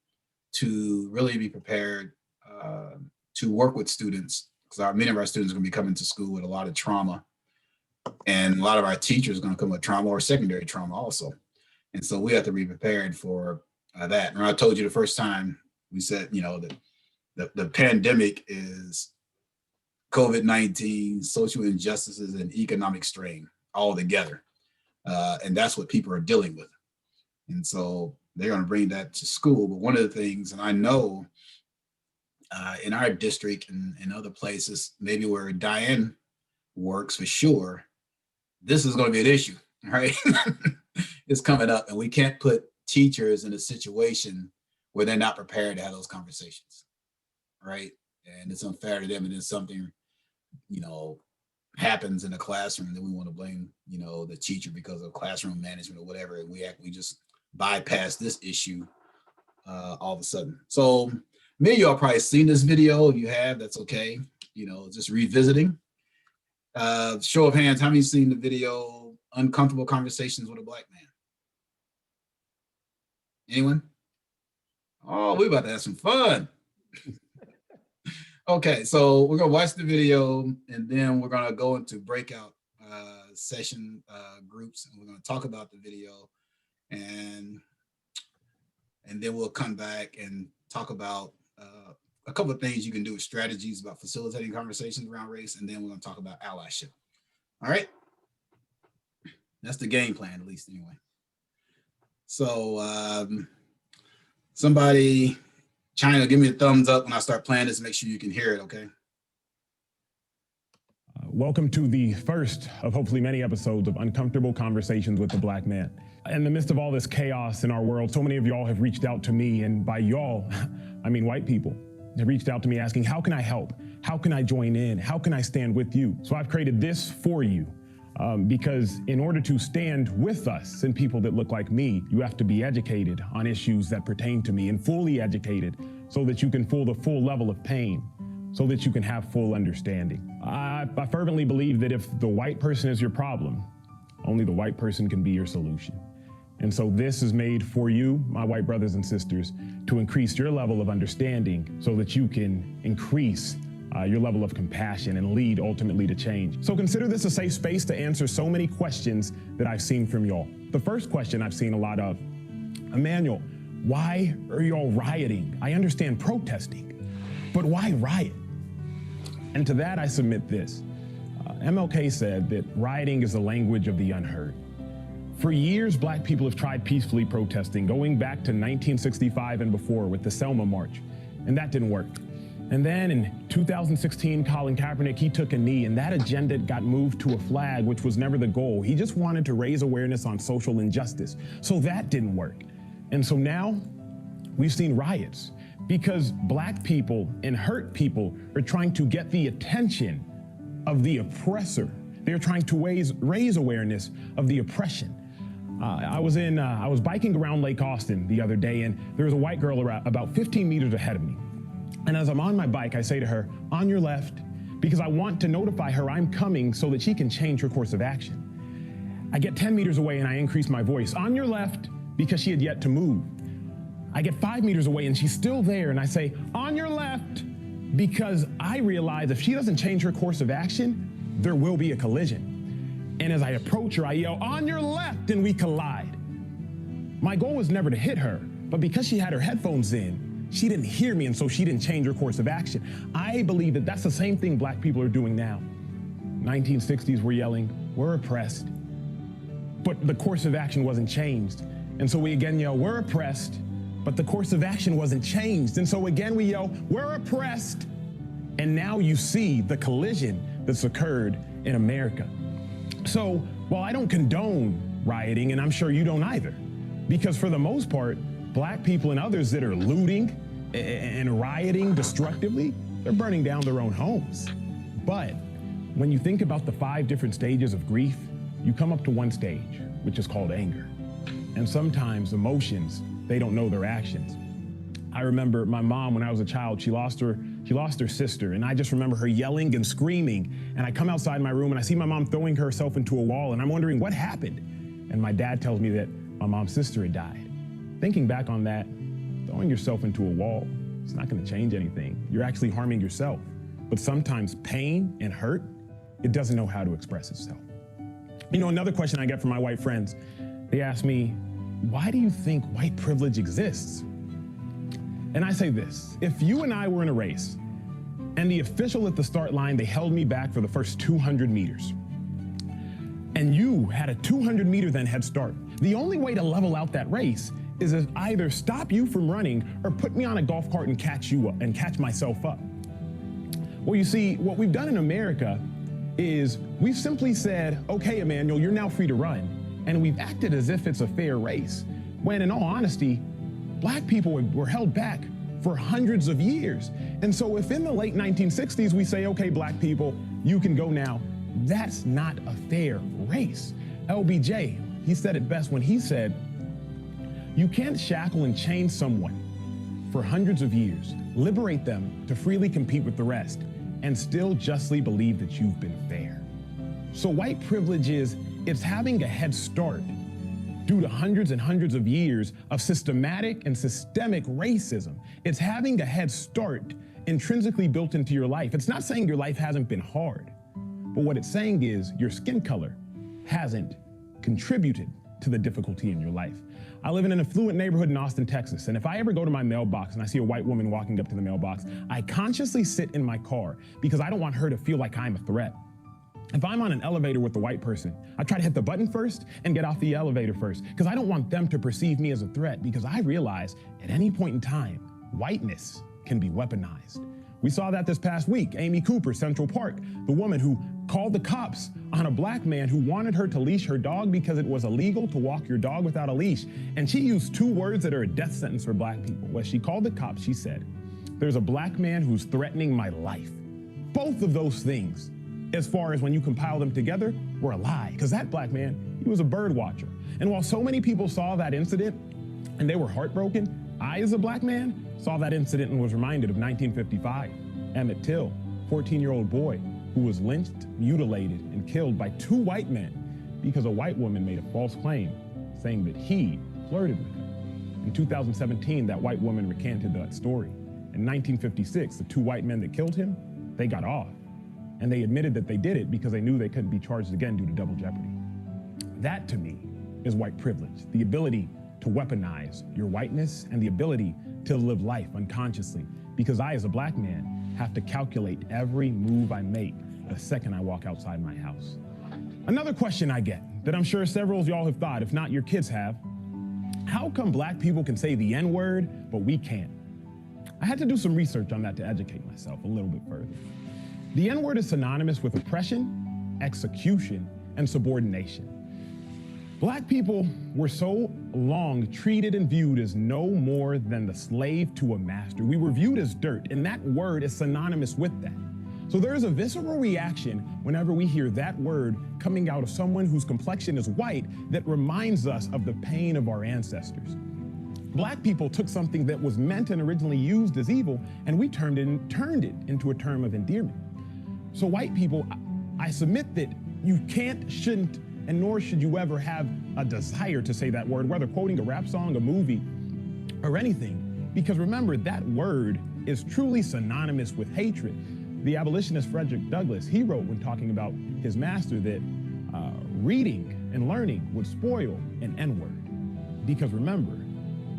to really be prepared to work with students, because many of our students are going to be coming to school with a lot of trauma And a lot of our teachers are going to come with trauma or secondary trauma also. And so we have to be prepared for that. And I told you the first time we said, you know, that the pandemic is COVID-19, social injustices, and economic strain all together. And that's what people are dealing with. And so they're going to bring that to school. But one of the things, and I know in our district and other places, maybe where Diane works for sure, this is going to be an issue, right? It's coming up, and we can't put teachers in a situation where they're not prepared to have those conversations, right? And it's unfair to them, and then something, you know, happens in the classroom, then we want to blame, you know, the teacher because of classroom management or whatever, and we just bypass this issue all of a sudden. So many of y'all probably seen this video. If you have, that's okay. You know, just revisiting. Show of hands, how many seen the video, Uncomfortable Conversations with a Black Man? Anyone? Oh, we're about to have some fun. Okay, so we're gonna watch the video and then we're gonna go into breakout session groups, and we're gonna talk about the video, and then we'll come back and talk about a couple of things you can do with strategies about facilitating conversations around race, and then we're gonna talk about allyship. All right, that's the game plan, at least anyway. So somebody, China, give me a thumbs up when I start playing this. Make sure you can hear it, okay? Welcome to the first of hopefully many episodes of Uncomfortable Conversations with the Black Man. In the midst of all this chaos in our world, so many of y'all have reached out to me, and by y'all, I mean white people, have reached out to me asking, how can I help? How can I join in? How can I stand with you? So I've created this for you. Because in order to stand with us and people that look like me, you have to be educated on issues that pertain to me, and fully educated so that you can feel the full level of pain, so that you can have full understanding. I fervently believe that if the white person is your problem, only the white person can be your solution. And so this is made for you, my white brothers and sisters, to increase your level of understanding so that you can increase your level of compassion and lead ultimately to change. So consider this a safe space to answer so many questions that I've seen from y'all. The first question I've seen a lot of, Emmanuel, why are y'all rioting? I understand protesting, but why riot? And to that I submit this. MLK said that rioting is the language of the unheard. For years, Black people have tried peacefully protesting, going back to 1965 and before with the Selma March, and that didn't work. And then in 2016, Colin Kaepernick, he took a knee, and that agenda got moved to a flag, which was never the goal. He just wanted to raise awareness on social injustice. So that didn't work. And so now we've seen riots because Black people and hurt people are trying to get the attention of the oppressor. They're trying to raise awareness of the oppression. I was biking around Lake Austin the other day, and there was a white girl about 15 meters ahead of me. And as I'm on my bike, I say to her, on your left, because I want to notify her I'm coming so that she can change her course of action. I get 10 meters away and I increase my voice, on your left, because she had yet to move. I get 5 meters away and she's still there, and I say, on your left, because I realize if she doesn't change her course of action, there will be a collision. And as I approach her, I yell, on your left, and we collide. My goal was never to hit her, but because she had her headphones in, she didn't hear me, and so she didn't change her course of action. I believe that that's the same thing Black people are doing now. 1960s, we're yelling, we're oppressed. But the course of action wasn't changed. And so we again yell, we're oppressed, but the course of action wasn't changed. And so again we yell, we're oppressed. And now you see the collision that's occurred in America. So while I don't condone rioting, and I'm sure you don't either, because for the most part, Black people and others that are looting and rioting destructively, they're burning down their own homes. But when you think about the 5 different stages of grief, you come up to one stage, which is called anger. And sometimes emotions, they don't know their actions. I remember my mom, when I was a child, she lost her sister, and I just remember her yelling and screaming. And I come outside my room and I see my mom throwing herself into a wall, and I'm wondering what happened. And my dad tells me that my mom's sister had died. Thinking back on that, throwing yourself into a wall, it's not going to change anything. You're actually harming yourself. But sometimes pain and hurt, it doesn't know how to express itself. You know, another question I get from my white friends, they ask me, why do you think white privilege exists? And I say this, if you and I were in a race and the official at the start line, they held me back for the first 200 meters, and you had a 200 meter then head start, the only way to level out that race is to either stop you from running or put me on a golf cart and catch you up and catch myself up. Well, you see, what we've done in America is we've simply said, okay, Emmanuel, you're now free to run. And we've acted as if it's a fair race, when in all honesty, Black people were held back for hundreds of years. And so if in the late 1960s we say, okay, Black people, you can go now, that's not a fair race. LBJ, he said it best when he said, you can't shackle and chain someone for hundreds of years, liberate them to freely compete with the rest, and still justly believe that you've been fair. So white privilege is, it's having a head start due to hundreds and hundreds of years of systematic and systemic racism. It's having a head start intrinsically built into your life. It's not saying your life hasn't been hard, but what it's saying is your skin color hasn't contributed to the difficulty in your life. I live in an affluent neighborhood in Austin, Texas, and if I ever go to my mailbox and I see a white woman walking up to the mailbox, I consciously sit in my car because I don't want her to feel like I'm a threat. If I'm on an elevator with a white person, I try to hit the button first and get off the elevator first because I don't want them to perceive me as a threat, because I realize at any point in time, whiteness can be weaponized. We saw that this past week. Amy Cooper, Central Park, the woman who called the cops on a Black man who wanted her to leash her dog because it was illegal to walk your dog without a leash. And she used two words that are a death sentence for Black people. When she called the cops, she said, there's a Black man who's threatening my life. Both of those things, as far as when you compile them together, were a lie, because that Black man, he was a bird watcher. And while so many people saw that incident and they were heartbroken, I, as a Black man, saw that incident and was reminded of 1955. Emmett Till, 14-year-old boy who was lynched, mutilated, and killed by two white men because a white woman made a false claim saying that he flirted with her. In 2017, that white woman recanted that story. In 1956, the two white men that killed him, they got off. And they admitted that they did it because they knew they couldn't be charged again due to double jeopardy. That, to me, is white privilege, the ability to weaponize your whiteness and the ability to live life unconsciously, because I, as a Black man, have to calculate every move I make the second I walk outside my house. Another question I get that I'm sure several of y'all have thought, if not your kids have, how come Black people can say the N-word, but we can't? I had to do some research on that to educate myself a little bit further. The N-word is synonymous with oppression, execution, and subordination. Black people were so long treated and viewed as no more than the slave to a master. We were viewed as dirt, and that word is synonymous with that. So there is a visceral reaction whenever we hear that word coming out of someone whose complexion is white that reminds us of the pain of our ancestors. Black people took something that was meant and originally used as evil, and we turned it into a term of endearment. So white people, I submit that you can't, shouldn't, and nor should you ever have a desire to say that word, whether quoting a rap song, a movie, or anything. Because remember, that word is truly synonymous with hatred. The abolitionist Frederick Douglass, he wrote when talking about his master that reading and learning would spoil an N-word. Because remember,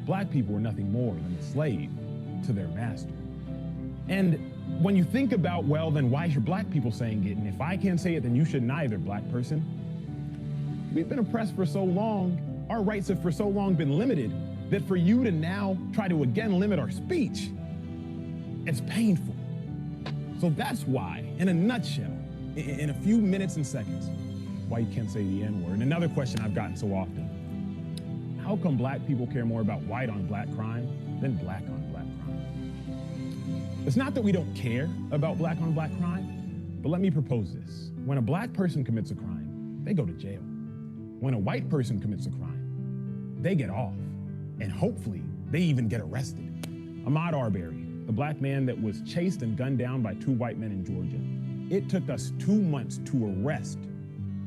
Black people were nothing more than a slave to their master. And when you think about, well, then why should Black people saying it? And if I can't say it, then you shouldn't either, Black person. We've been oppressed for so long, our rights have for so long been limited, that for you to now try to again limit our speech, it's painful. So that's why, in a nutshell, in a few minutes and seconds, why you can't say the N-word. And another question I've gotten so often, how come Black people care more about white on Black crime than Black on Black crime? It's not that we don't care about Black on Black crime, but let me propose this. When a Black person commits a crime, they go to jail. When a white person commits a crime, they get off, and hopefully they even get arrested. Ahmaud Arbery, the Black man that was chased and gunned down by two white men in Georgia, it took us 2 months to arrest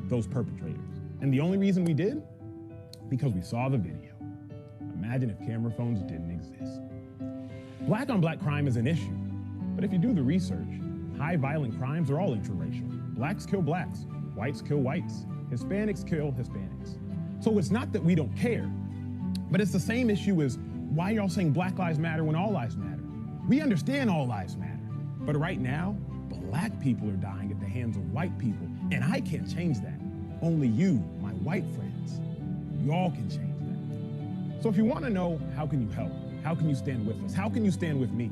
those perpetrators. And the only reason we did? Because we saw the video. Imagine if camera phones didn't exist. Black on Black crime is an issue, but if you do the research, high violent crimes are all interracial. Blacks kill blacks, whites kill whites. Hispanics kill Hispanics. So it's not that we don't care, but it's the same issue as why y'all saying Black Lives Matter when all lives matter. We understand all lives matter, but right now, Black people are dying at the hands of white people, and I can't change that. Only you, my white friends, y'all can change that. So if you want to know how can you help, how can you stand with us, how can you stand with me,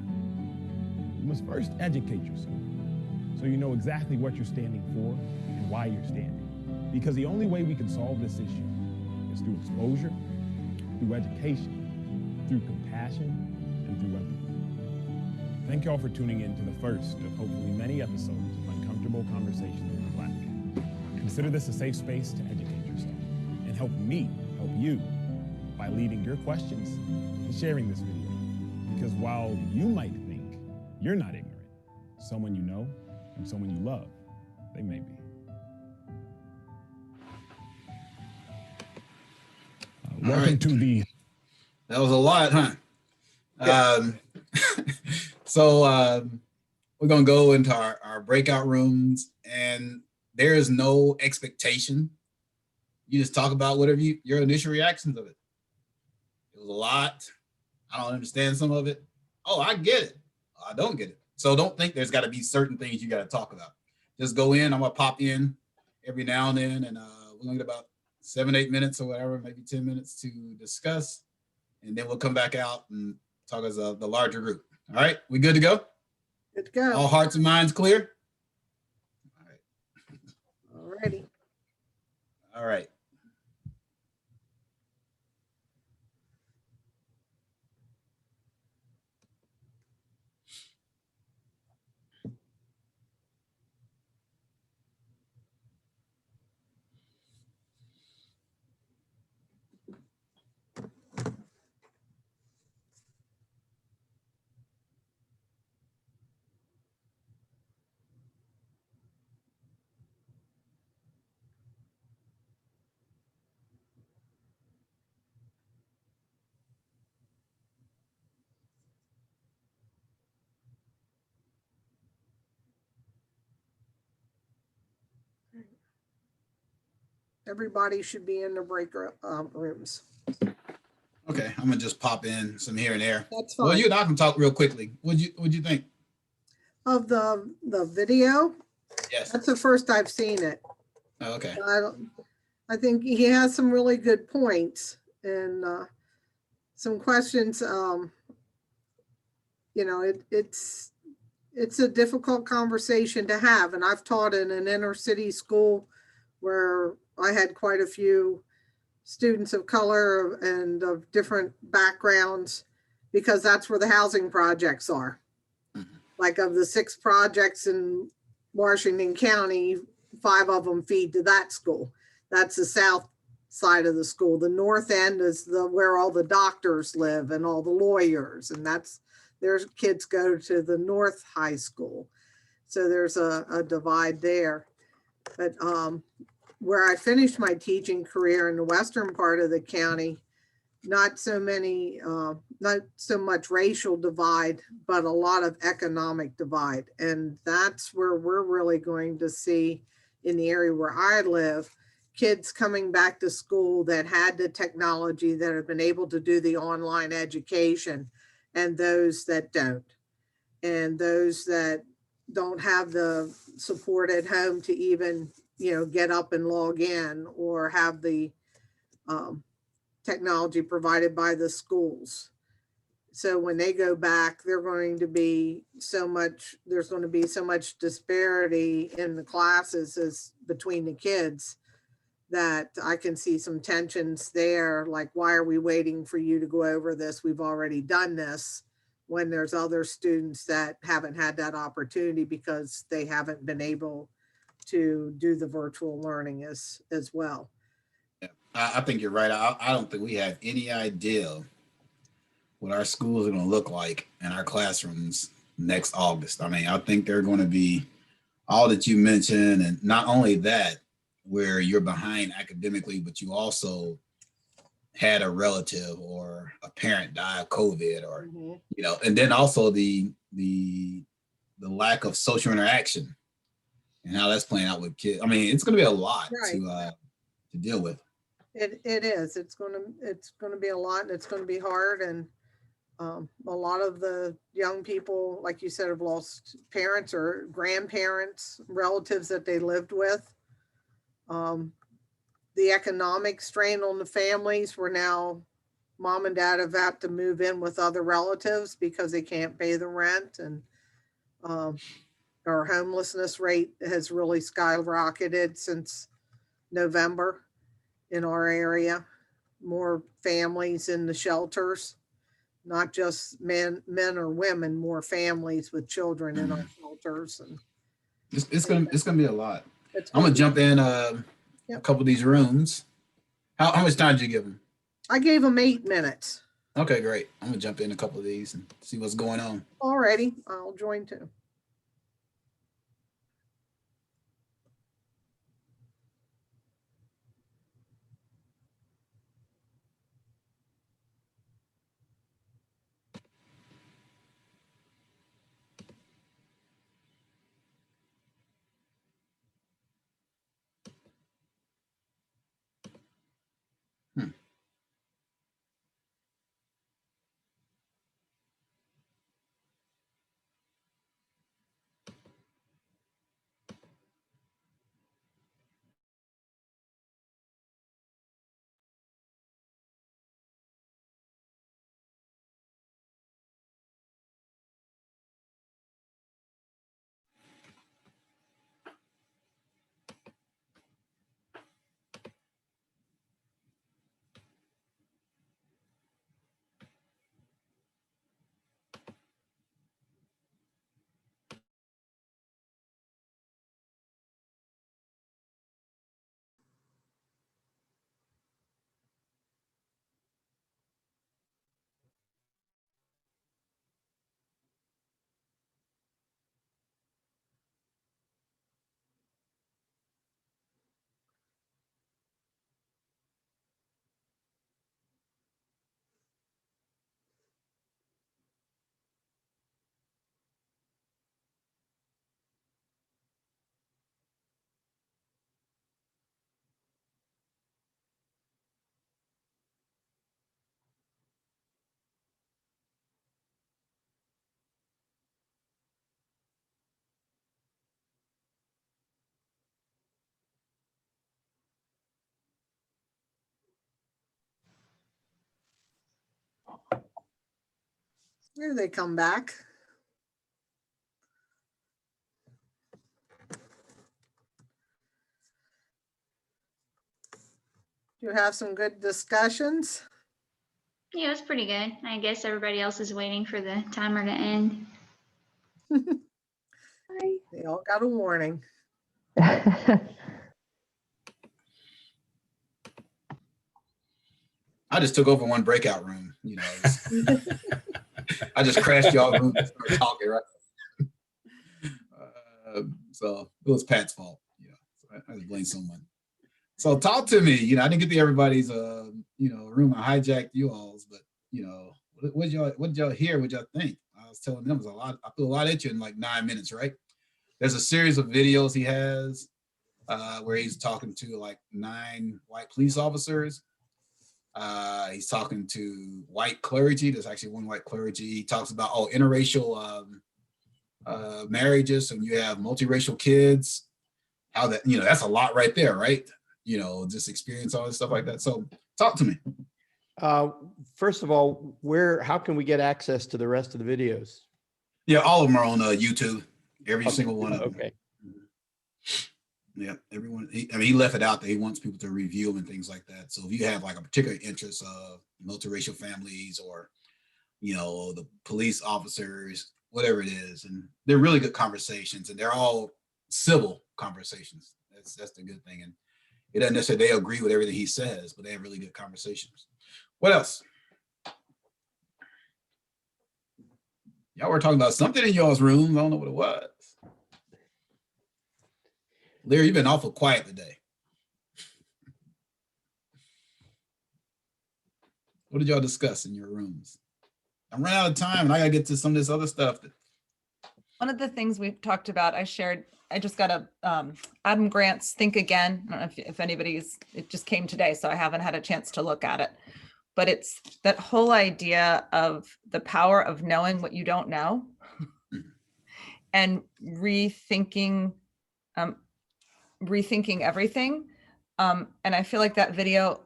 you must first educate yourself so you know exactly what you're standing for and why you're standing. Because the only way we can solve this issue is through exposure, through education, through compassion, and through empathy. Thank y'all for tuning in to the first of hopefully many episodes of Uncomfortable Conversations with the Black Man. Consider this a safe space to educate yourself and help me help you by leaving your questions and sharing this video. Because while you might think you're not ignorant, someone you know and someone you love, they may be. Welcome to the... That was a lot, huh? Yeah. So we're going to go into our breakout rooms, and there is no expectation. You just talk about whatever your initial reactions of it. It was a lot. I don't understand some of it. Oh, I get it. I don't get it. So don't think there's got to be certain things you got to talk about. Just go in. I'm going to pop in every now and then, and we're going to get about 7-8 minutes or whatever, maybe 10 minutes to discuss, and then we'll come back out and talk as the larger group. All right, we good to go? Good to go. All hearts and minds clear? All right. All righty. All right. Everybody should be in the break rooms. Okay, I'm gonna just pop in some here and there. That's fine. Well, you and I can talk real quickly. What'd you think? Of the video, Yes. that's the first I've seen it. Oh, okay. I think he has some really good points and some questions. You know, it's a difficult conversation to have, and I've taught in an inner city school where I had quite a few students of color and of different backgrounds, because that's where the housing projects are. Mm-hmm. Like of the 6 projects in Washington County, 5 of them feed to that school. That's the south side of the school. The north end is where all the doctors live and all the lawyers, and their kids go to the North High School. So there's a divide there. But where I finished my teaching career in the western part of the county, not so much racial divide, but a lot of economic divide. And that's where we're really going to see, in the area where I live, kids coming back to school that had the technology, that have been able to do the online education, and those that don't. And those that don't have the support at home to even, get up and log in, or have the technology provided by the schools. So when they go back, there's going to be so much disparity in the classes as between the kids, that I can see some tensions there. Like, why are we waiting for you to go over this? We've already done this, when there's other students that haven't had that opportunity because they haven't been able to do the virtual learning as well. Yeah, I think you're right. I don't think we have any idea what our schools are going to look like in our classrooms next August. I mean, I think they're going to be all that you mentioned, and not only that, where you're behind academically, but you also had a relative or a parent die of COVID, or and then also the lack of social interaction and how that's playing out with kids. I mean, it's going to be a lot to deal with. It is. It's going to be a lot, and it's going to be hard. And a lot of the young people, like you said, have lost parents or grandparents, relatives that they lived with. The economic strain on the families, where now mom and dad have had to move in with other relatives because they can't pay the rent. And our homelessness rate has really skyrocketed since November in our area. More families in the shelters, not just men or women, more families with children in our shelters. And It's gonna be a lot. it's I'm gonna be- jump in a Yep. couple of these rooms. How much time did you give them? I gave them 8 minutes. Okay, great. I'm gonna jump in a couple of these and see what's going on. Alrighty, I'll join too. Here they come back. You have some good discussions. Yeah, it's pretty good. I guess everybody else is waiting for the timer to end. They all got a warning. I just took over one breakout room. You know, I just crashed y'all room and started talking, right? So it was Pat's fault. You know, so I just blame someone. So talk to me. You know, I didn't get to everybody's room. I hijacked you all's, but you know, what did y'all hear? What y'all think? I was telling them it was a lot. I threw a lot at you in like 9 minutes, right? There's a series of videos he has where he's talking to like 9 white police officers. He's talking to white clergy. There's actually one white clergy. He talks about interracial marriages, and you have multiracial kids. How that, you know, that's a lot right there, right? You know, just experience all this stuff like that. So talk to me. First of all, how can we get access to the rest of the videos? Yeah, all of them are on YouTube. Every single one of them. Okay. Yeah, everyone. He left it out there. He wants people to review them and things like that. So if you have like a particular interest of multiracial families or, you know, the police officers, whatever it is, and they're really good conversations, and they're all civil conversations. That's the good thing. And it doesn't necessarily they agree with everything he says, but they have really good conversations. What else? Y'all were talking about something in y'all's room. I don't know what it was. Larry, you've been awful quiet today. What did y'all discuss in your rooms? I'm running out of time and I gotta get to some of this other stuff that One of the things we've talked about, I just got a Adam Grant's Think Again. I don't know if anybody's, it just came today, so I haven't had a chance to look at it. But it's that whole idea of the power of knowing what you don't know and rethinking everything. And I feel like that video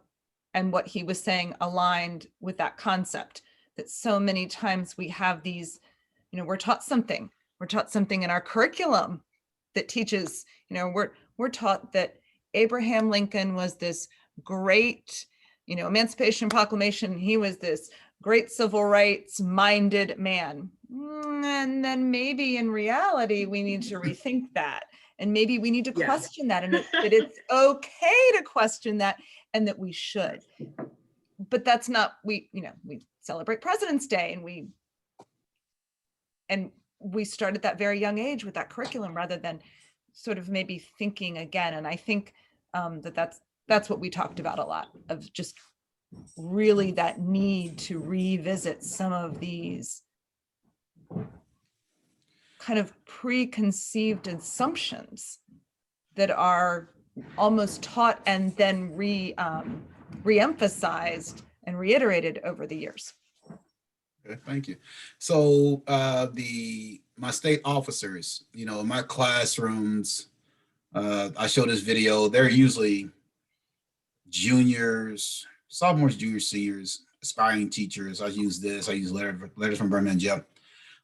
and what he was saying aligned with that concept, that so many times we have these, we're taught something in our curriculum that teaches, we're taught that Abraham Lincoln was this great, Emancipation Proclamation. He was this great civil rights minded man. And then maybe in reality, we need to rethink that. And maybe we need to question that, and that it's okay to question that, and that we should. But that's not, we celebrate President's Day, and we start at that very young age with that curriculum rather than sort of maybe thinking again. And I think that's what we talked about a lot, of just really that need to revisit some of these kind of preconceived assumptions that are almost taught and then re-emphasized and reiterated over the years. Okay, thank you. So my state officers, in my classrooms, I show this video. They're usually juniors, sophomores, juniors, seniors, aspiring teachers. I use letters from Birmingham Jail.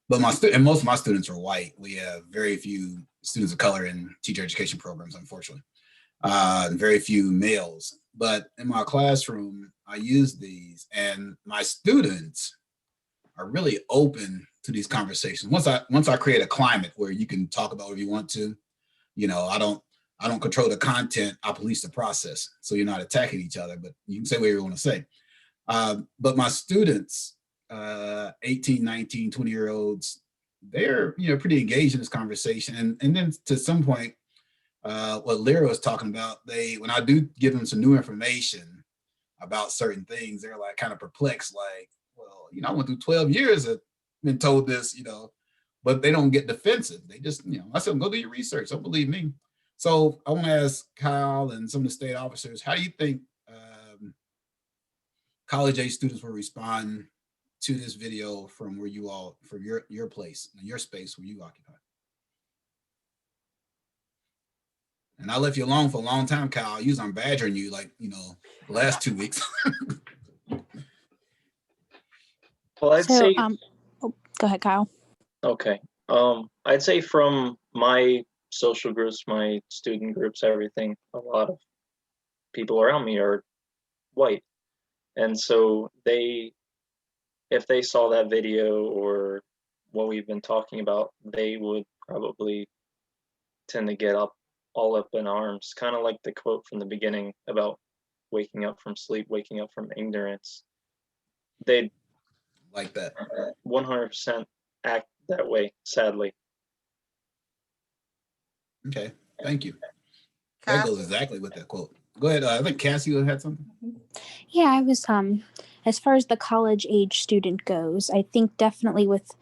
But most of my students are white. We have very few students of color in teacher education programs, unfortunately, and very few males. But in my classroom, I use these, and my students are really open to these conversations. Once I create a climate where you can talk about whatever you want to, I don't control the content. I police the process, so you're not attacking each other, but you can say whatever you want to say. But my students, 18, 19, 20-year-olds, they're pretty engaged in this conversation. And then to some point, what Lyra was talking about, when I do give them some new information about certain things, they're like kind of perplexed, like, well, I went through 12 years and been told this, but they don't get defensive. They just, I said, go do your research. Don't believe me. So I want to ask Kyle and some of the state officers, how do you think college-age students will respond to this video from where you all, from your place and your space where you occupy? And I left you alone for a long time, Kyle. Usually I'm badgering you the last 2 weeks. Well, I'd say. Go ahead, Kyle. Okay. I'd say from my social groups, my student groups, everything, a lot of people around me are white. And so if they saw that video or what we've been talking about, they would probably tend to get all up in arms, kind of like the quote from the beginning about waking up from sleep, waking up from ignorance. They'd like that 100% act that way, sadly. Okay, thank you. That goes exactly with that quote. Go ahead. I think Cassie had something. Yeah, I was as far as the college age student goes, I think definitely with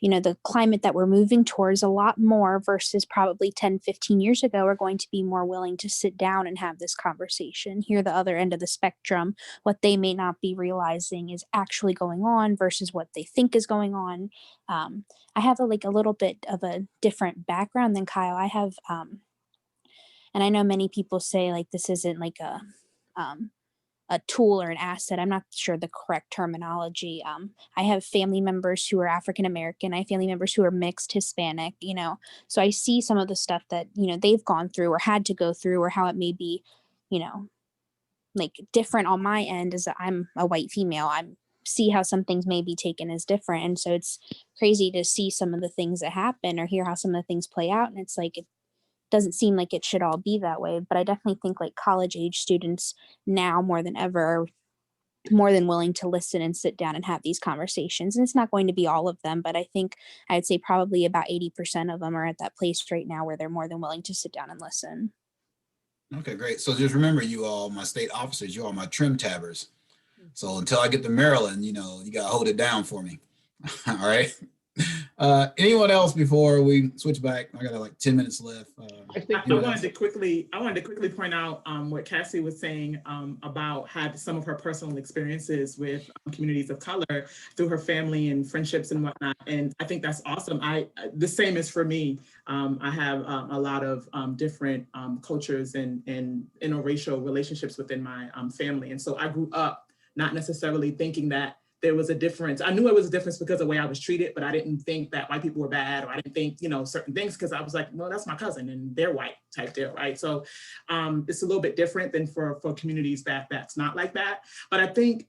the climate that we're moving towards, a lot more versus probably 10, 15 years ago, are going to be more willing to sit down and have this conversation, hear the other end of the spectrum, what they may not be realizing is actually going on versus what they think is going on. I have a little bit of a different background than Kyle. I have, and I know many people say this isn't a tool or an asset. I'm not sure the correct terminology. I have family members who are African American. I have family members who are mixed Hispanic, so I see some of the stuff that, they've gone through or had to go through, or how it may be, different on my end, as I'm a white female. I see how some things may be taken as different. And so it's crazy to see some of the things that happen or hear how some of the things play out. And it's it doesn't seem like it should all be that way, but I definitely think college age students now more than ever are more than willing to listen and sit down and have these conversations. And it's not going to be all of them, but I think I'd say probably about 80% of them are at that place right now where they're more than willing to sit down and listen. Okay, great. So just remember, you all, my state officers, you all my trim tabbers. So until I get to Maryland, you got to hold it down for me. All right. Anyone else before we switch back? I got like 10 minutes left. I wanted to quickly point out what Cassie was saying about had some of her personal experiences with communities of color through her family and friendships and whatnot. And I think that's awesome. The same is for me. I have a lot of different cultures and interracial relationships within my family. And so I grew up not necessarily thinking that there was a difference. I knew it was a difference because of the way I was treated, but I didn't think that white people were bad, or I didn't think, certain things, because I was like, no, that's my cousin and they're white type deal, right? So it's a little bit different than for communities that's not like that. But I think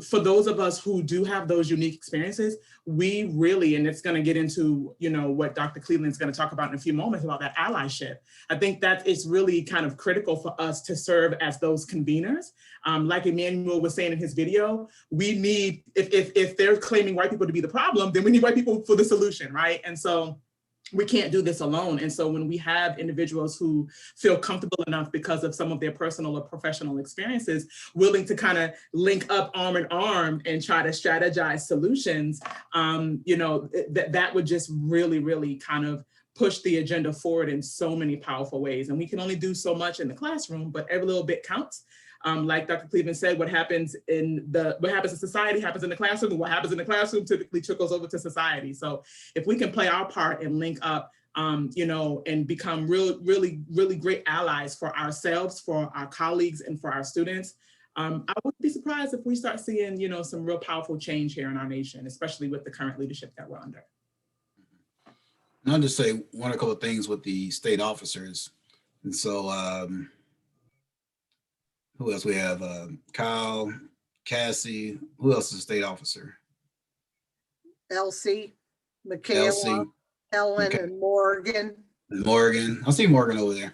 for those of us who do have those unique experiences, we really, and it's going to get into, what Dr. Cleveland's going to talk about in a few moments about that allyship. I think that it's really kind of critical for us to serve as those conveners. Like Emmanuel was saying in his video, we need, if they're claiming white people to be the problem, then we need white people for the solution, right? And so we can't do this alone. And so when we have individuals who feel comfortable enough because of some of their personal or professional experiences, willing to kind of link up arm in arm and try to strategize solutions, that would just really, really kind of push the agenda forward in so many powerful ways. And we can only do so much in the classroom, but every little bit counts. Like Dr. Cleveland said, what happens in society happens in the classroom, and what happens in the classroom typically trickles over to society. So if we can play our part and link up, and become really, really great allies for ourselves, for our colleagues, and for our students, I wouldn't be surprised if we start seeing, some real powerful change here in our nation, especially with the current leadership that we're under. And I'll just say one or a couple of things with the state officers. And so, who else we have? Kyle, Cassie. Who else is a state officer? Elsie, Michaela, Elsie, Helen, and Morgan. Morgan. I see Morgan over there.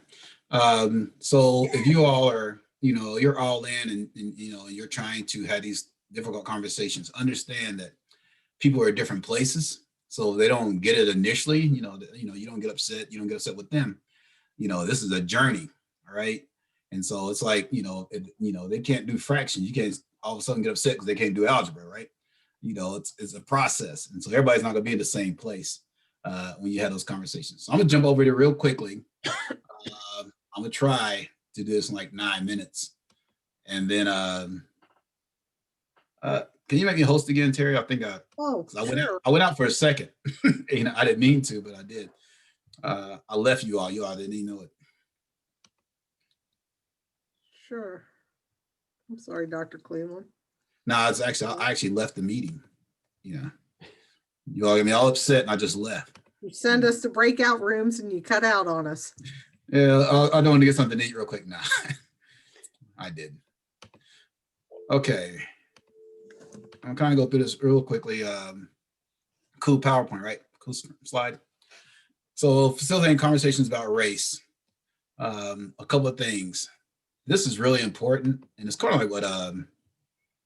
So if you all are, you're all in and you're trying to have these difficult conversations, understand that people are at different places. So if they don't get it initially, you don't get upset. You don't get upset with them. This is a journey. All right. And so it's like, they can't do fractions. You can't all of a sudden get upset because they can't do algebra, right? It's a process. And so everybody's not going to be in the same place when you have those conversations. So I'm going to jump over here real quickly. I'm going to try to do this in like 9 minutes. And then, can you make me host again, Terry? I think I went out for a second. I didn't mean to, but I did. I left you all. You all didn't even know it. Sure. I'm sorry, Dr. Cleveland. No, it's actually, I actually left the meeting. You all get me all upset and I just left. You send us to breakout rooms and you cut out on us. Yeah, I don't want to get something to eat real quick now. I did. Okay. I'm kind of go through this real quickly. Cool PowerPoint, right? Cool slide. So facilitating conversations about race. A couple of things. This is really important, and it's kind of like what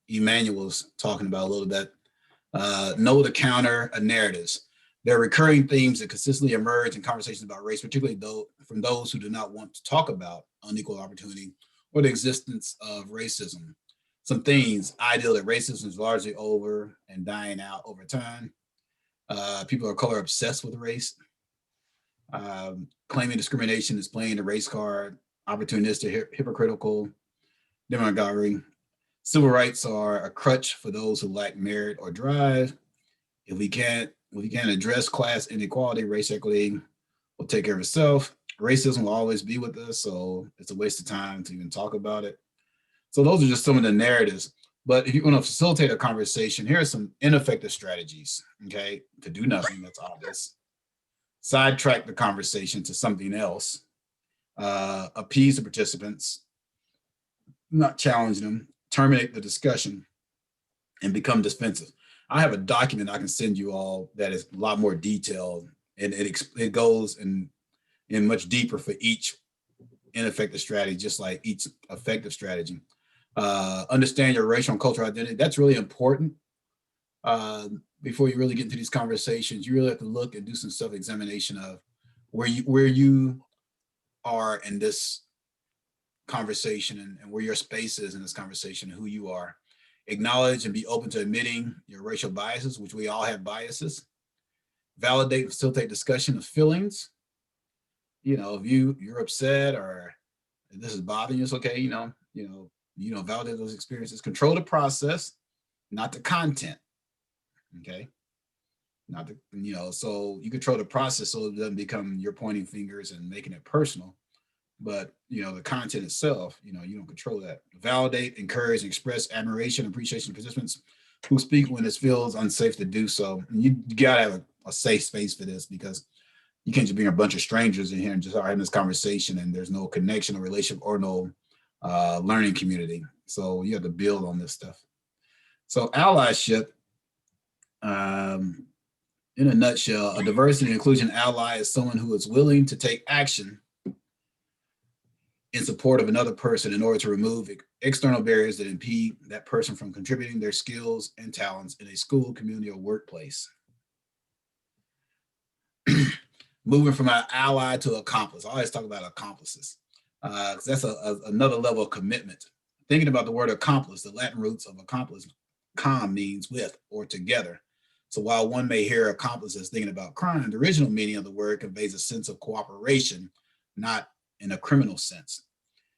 Emmanuel's talking about a little bit. Know the counter narratives. There are recurring themes that consistently emerge in conversations about race, particularly from those who do not want to talk about unequal opportunity or the existence of racism. Some things: ideal that racism is largely over and dying out over time. People of color obsessed with race. Claiming discrimination is playing the race card. Opportunistic, hypocritical, demagoguery. Civil rights are a crutch for those who lack merit or drive. If we can't address class inequality, race equity will take care of itself. Racism will always be with us, so it's a waste of time to even talk about it. So those are just some of the narratives. But if you want to facilitate a conversation, here are some ineffective strategies, okay? To do nothing, that's obvious. Sidetrack the conversation to something else. Appease the participants, not challenge them, terminate the discussion, and become defensive. I have a document I can send you all that is a lot more detailed, and it goes in much deeper for each ineffective strategy, just like each effective strategy. Understand your racial and cultural identity. That's really important. Before you really get into these conversations, you really have to look and do some self-examination of where you are in this conversation and where your space is in this conversation, who you are. Acknowledge and be open to admitting your racial biases, which we all have biases. validate and facilitate discussion of feelings. You know, if you're upset or if this is bothering you, it's okay. Validate those experiences. Control the process, not the content. Okay. Not the, so you control the process so it doesn't become you're pointing fingers and making it personal. But the content itself, you don't control that. Validate, encourage, and express admiration, appreciation of participants who speak when it feels unsafe to do so. And you gotta have a safe space for this, because you can't just bring a bunch of strangers in here and just having this conversation and there's no connection or relationship or no learning community. So you have to build on this stuff. So allyship, in a nutshell, a diversity and inclusion ally is someone who is willing to take action in support of another person in order to remove external barriers that impede that person from contributing their skills and talents in a school, community, or workplace. Moving from an ally to accomplice. I always talk about accomplices, because that's another level of commitment. Thinking about the word accomplice, the Latin roots of accomplice, com means with or together. So while one may hear accomplice as thinking about crime, the original meaning of the word conveys a sense of cooperation, not in a criminal sense.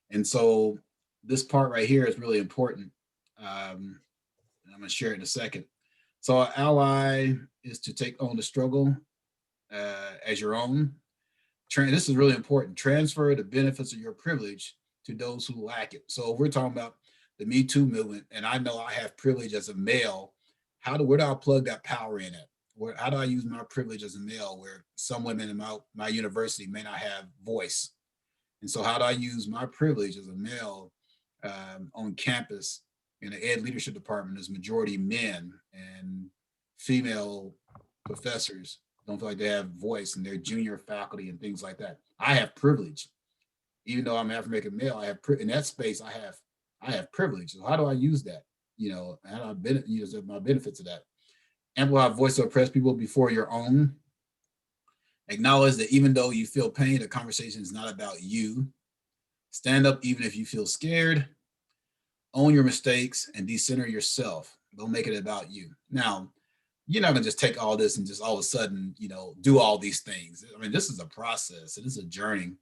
And so this part right here is really important. And I'm going to share it in a second. So an ally is to take on the struggle as your own. This is really important. Transfer the benefits of your privilege to those who lack it. So we're talking about the Me Too movement, and I know I have privilege as a male. Where do I plug that power in at? How do I use my privilege as a male where some women in my university may not have voice? And so how do I use my privilege as a male on campus in the ed leadership department as majority men, and female professors don't feel like they have voice in their junior faculty and things like that? I have privilege. Even though I'm African male, I have in that space, I have privilege. So how do I use that? How do I use my benefits of that? Amplify voice to oppress people before your own. Acknowledge that even though you feel pain, the conversation is not about you. Stand up even if you feel scared. Own your mistakes and decenter yourself. Don't make it about you. Now, you're not gonna just take all this and just all of a sudden, do all these things. I mean, this is a process. It is a journey.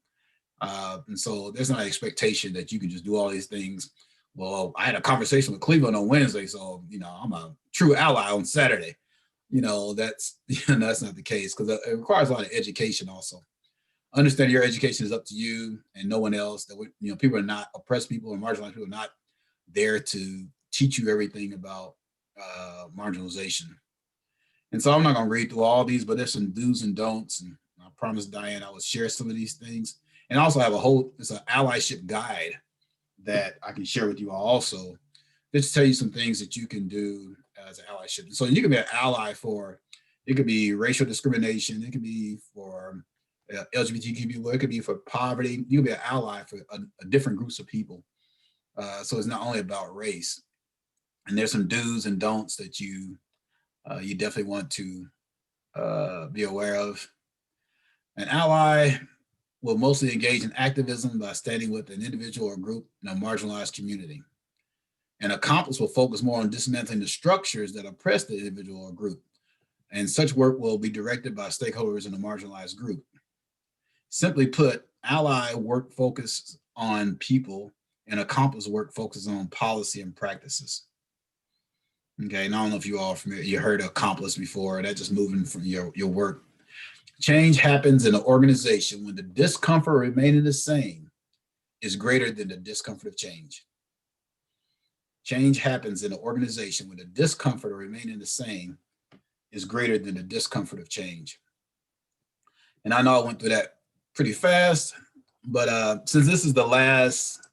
And so there's not an expectation that you can just do all these things. Well, I had a conversation with Cleveland on Wednesday, so I'm a true ally on Saturday. That's not the case, because it requires a lot of education also. Understand your education is up to you and no one else. That people are not, oppressed people and marginalized people are not there to teach you everything about marginalization. And so I'm not going to read through all these, but there's some do's and don'ts. And I promised Diane I would share some of these things. And also have it's an allyship guide that I can share with you all also, just to tell you some things that you can do as an allyship. So you can be an ally for, it could be racial discrimination, it could be for LGBTQ people, it could be for poverty. You can be an ally for a different groups of people. So it's not only about race. And there's some do's and don'ts that you definitely want to be aware of. An ally will mostly engage in activism by standing with an individual or group in a marginalized community. An accomplice will focus more on dismantling the structures that oppress the individual or group. And such work will be directed by stakeholders in a marginalized group. Simply put, ally work focuses on people and accomplice work focuses on policy and practices. Okay, and I don't know if you all are familiar, you heard of accomplice before, that just moving from your work. Change happens in an organization when the discomfort remaining the same is greater than the discomfort of change. Change happens in an organization when the discomfort of remaining the same is greater than the discomfort of change. And I know I went through that pretty fast, but since this is the last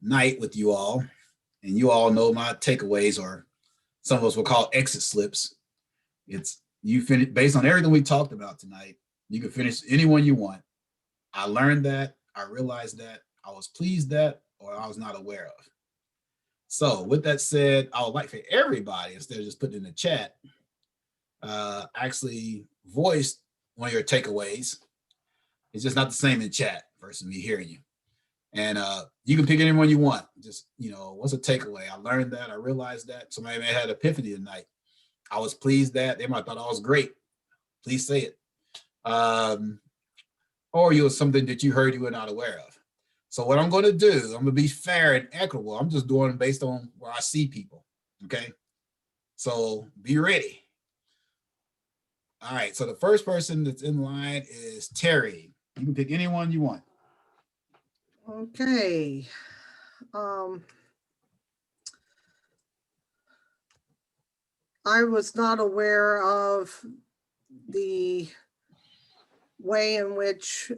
night with you all, and you all know my takeaways, or some of us will call exit slips, it's you finish based on everything we talked about tonight. You can finish any one you want. I learned that, I realized that, I was pleased that, or I was not aware of. So with that said, I would like for everybody, instead of just putting in the chat, actually voice one of your takeaways. It's just not the same in chat versus me hearing you. And you can pick any one you want. Just, what's a takeaway? I learned that, I realized that. Somebody may have had an epiphany tonight. I was pleased that. They might have thought I was great. please say it. Or it was something that you heard you were not aware of. So what I'm going to do, I'm going to be fair and equitable. I'm just doing it based on where I see people. Okay. So be ready. All right. So the first person that's in line is Terry. You can pick anyone you want. Okay. I was not aware of the way in which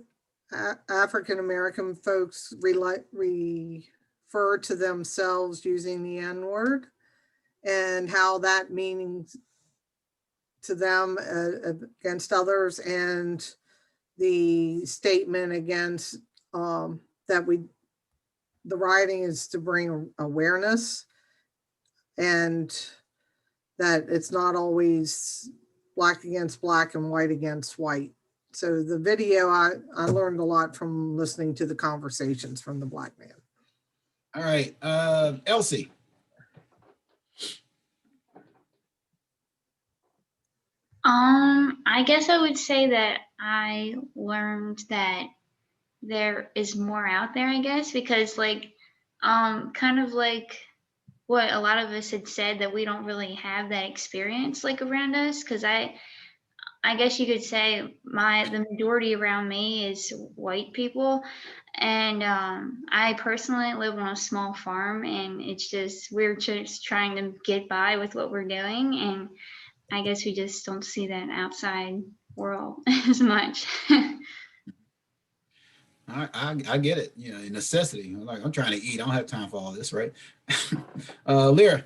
African-American folks refer to themselves using the N-word, and how that means to them against others, and the statement against that the rioting is to bring awareness, and that it's not always black against black and white against white. So the video, I learned a lot from listening to the conversations from the Black man. All right, Elsie. I guess I would say that I learned that there is more out there, I guess, because like, kind of like what a lot of us had said, that we don't really have that experience like around us. Cause I guess you could say the majority around me is white people. And I personally live on a small farm, and it's just, we're just trying to get by with what we're doing. And I guess we just don't see that outside world as much. I get it. You know, necessity. Like, I'm trying to eat. I don't have time for all this, right? Lyra.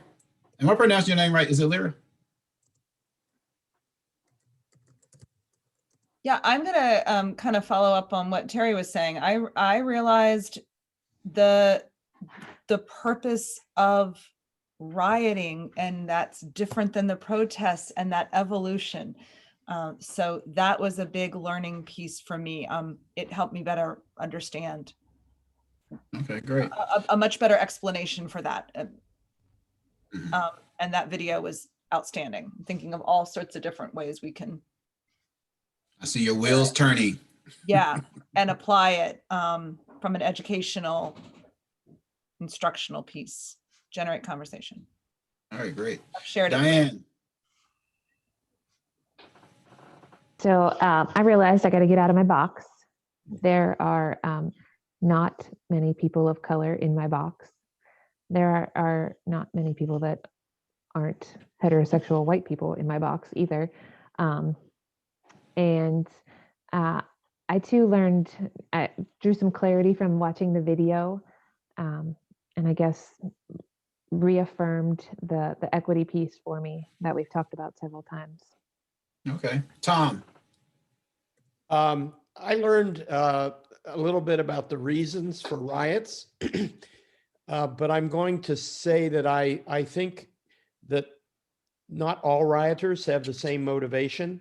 Am I pronouncing your name right? Is it Lyra? Yeah, I'm gonna kind of follow up on what Terry was saying. I realized the purpose of rioting, and that's different than the protests and that evolution. So that was a big learning piece for me. It helped me better understand. Okay, great. A much better explanation for that. And that video was outstanding. I'm thinking of all sorts of different ways we can. I see your wheels turning. Yeah, and apply it from an educational, instructional piece, generate conversation. All right, great. I've shared Diane. So I realized I got to get out of my box. There are not many people of color in my box. There are not many people that aren't heterosexual white people in my box either. And I too learned, I drew some clarity from watching the video, and I guess reaffirmed the equity piece for me that we've talked about several times. Okay, Tom. I learned a little bit about the reasons for riots, but I'm going to say that I think that not all rioters have the same motivation,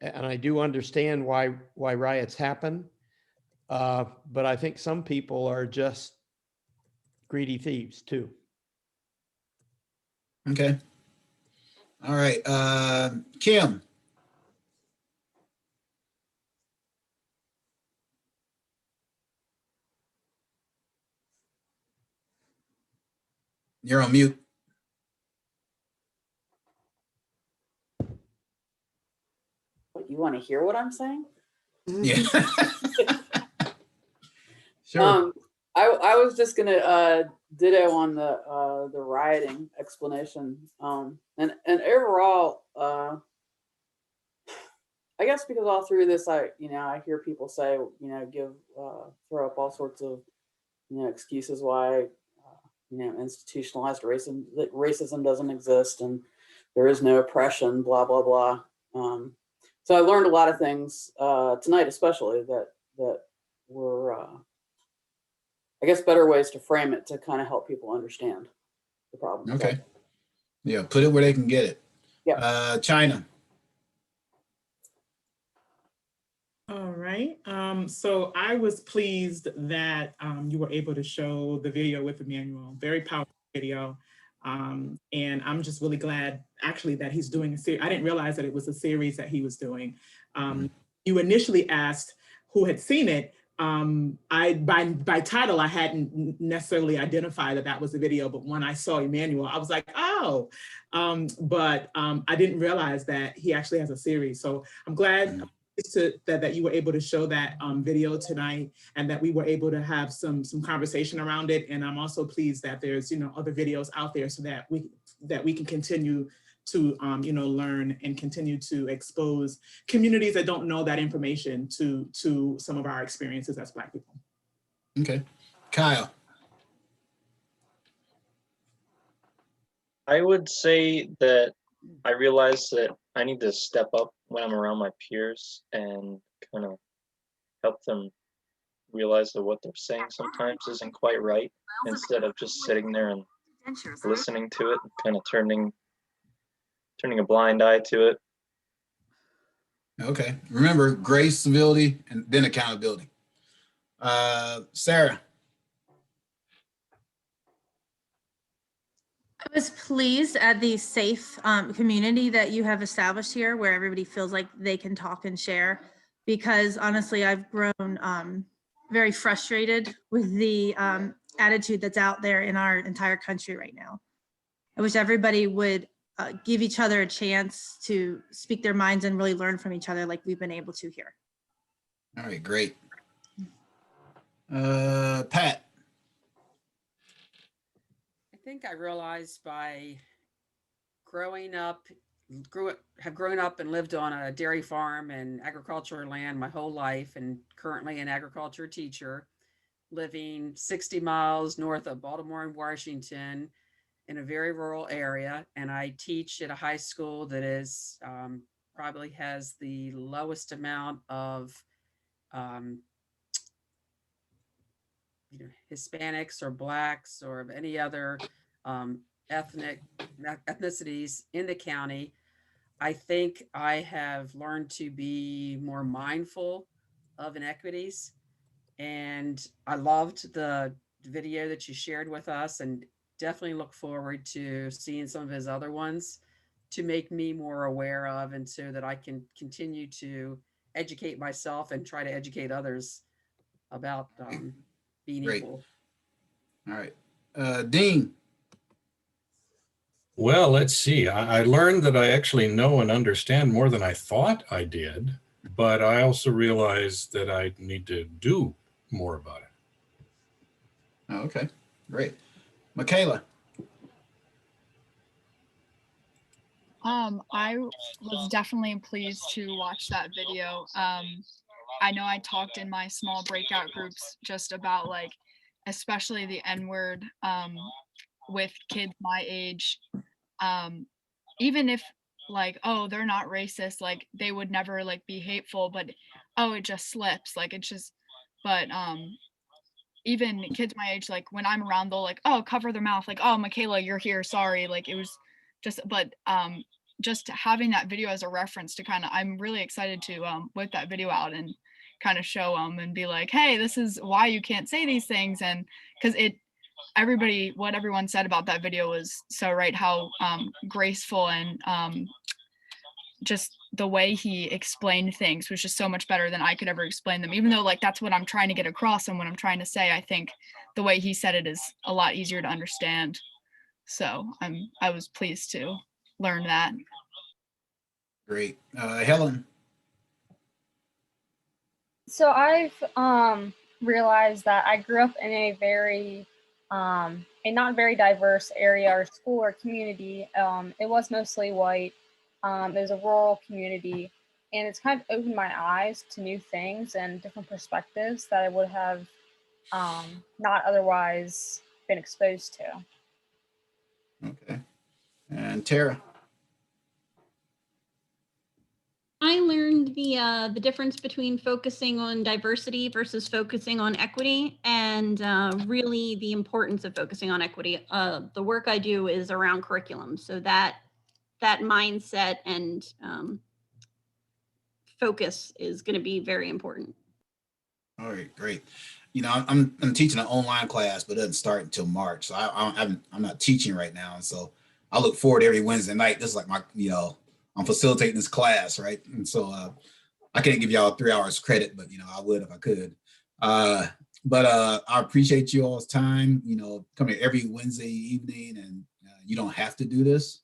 and I do understand why riots happen, but I think some people are just greedy thieves too. Okay. All right, Kim. You're on mute. What, you want to hear what I'm saying? Yeah. Sure. I was just gonna ditto on the rioting explanation. And overall, I guess because all through this, I hear people say, throw up all sorts of, excuses why, institutionalized racism, that racism doesn't exist and there is no oppression, blah, blah, blah. So I learned a lot of things tonight, especially that were, I guess, better ways to frame it to kind of help people understand the problem. Okay. Yeah, put it where they can get it. Yeah. China. All right. So I was pleased that you were able to show the video with Emmanuel. Very powerful video. And I'm just really glad actually that he's doing a series. I didn't realize that it was a series that he was doing. You initially asked who had seen it. By title, I hadn't necessarily identified that that was the video, but when I saw Emmanuel, I was like, oh, but I didn't realize that he actually has a series. So I'm glad that you were able to show that video tonight, and that we were able to have some conversation around it. And I'm also pleased that there's other videos out there so that we can continue to learn and continue to expose communities that don't know that information to some of our experiences as Black people. Okay, Kyle. I would say that I realize that I need to step up when I'm around my peers and kind of help them realize that what they're saying sometimes isn't quite right, instead of just sitting there and listening to it and kind of turning a blind eye to it. Okay, remember grace, civility, and then accountability. Sarah. I was pleased at the safe community that you have established here, where everybody feels like they can talk and share, because honestly, I've grown very frustrated with the attitude that's out there in our entire country right now. I wish everybody would give each other a chance to speak their minds and really learn from each other like we've been able to here. All right, great. Pat. I think I realized by have grown up and lived on a dairy farm and agricultural land my whole life, and currently an agriculture teacher living 60 miles north of Baltimore and Washington in a very rural area. And I teach at a high school that is probably has the lowest amount of Hispanics or Blacks or of any other ethnicities in the county. I think I have learned to be more mindful of inequities, and I loved the video that you shared with us, and definitely look forward to seeing some of his other ones to make me more aware of, and so that I can continue to educate myself and try to educate others about being Great. equal. All right, Dean. Well, let's see. I learned that I actually know and understand more than I thought I did, but I also realized that I need to do more about it. Oh, okay, great. Michaela. I was definitely pleased to watch that video. I know I talked in my small breakout groups just about, like, especially the N-word with kids my age. Even if, like, oh, they're not racist, like they would never like be hateful, but oh, it just slips, like it's just, but even kids my age, like when I'm around, they'll like, oh, cover their mouth, like, oh, Michaela, you're here, sorry, like it was just, but just having that video as a reference to kind of, I'm really excited to whip that video out and kind of show them and be like, hey, this is why you can't say these things. And because what everyone said about that video was so right, how graceful and just the way he explained things was just so much better than I could ever explain them, even though like that's what I'm trying to get across and what I'm trying to say. I think the way he said it is a lot easier to understand. So I was pleased to learn that. Great. Helen. So I've realized that I grew up in a very a not very diverse area or school or community. It was mostly white. It was a rural community, and it's kind of opened my eyes to new things and different perspectives that I would have not otherwise been exposed to. Okay. And Tara. I learned the difference between focusing on diversity versus focusing on equity, and really the importance of focusing on equity. The work I do is around curriculum, so that mindset and focus is going to be very important. All right, great. you know, I'm teaching an online class, but it doesn't start until March. So I'm not teaching right now. And so I look forward every Wednesday night. This is like my, you know, I'm facilitating this class, right? And so I can't give y'all 3 hours credit, but, you know, I would if I could. But I appreciate you all's time, you know, coming every Wednesday evening, and you don't have to do this.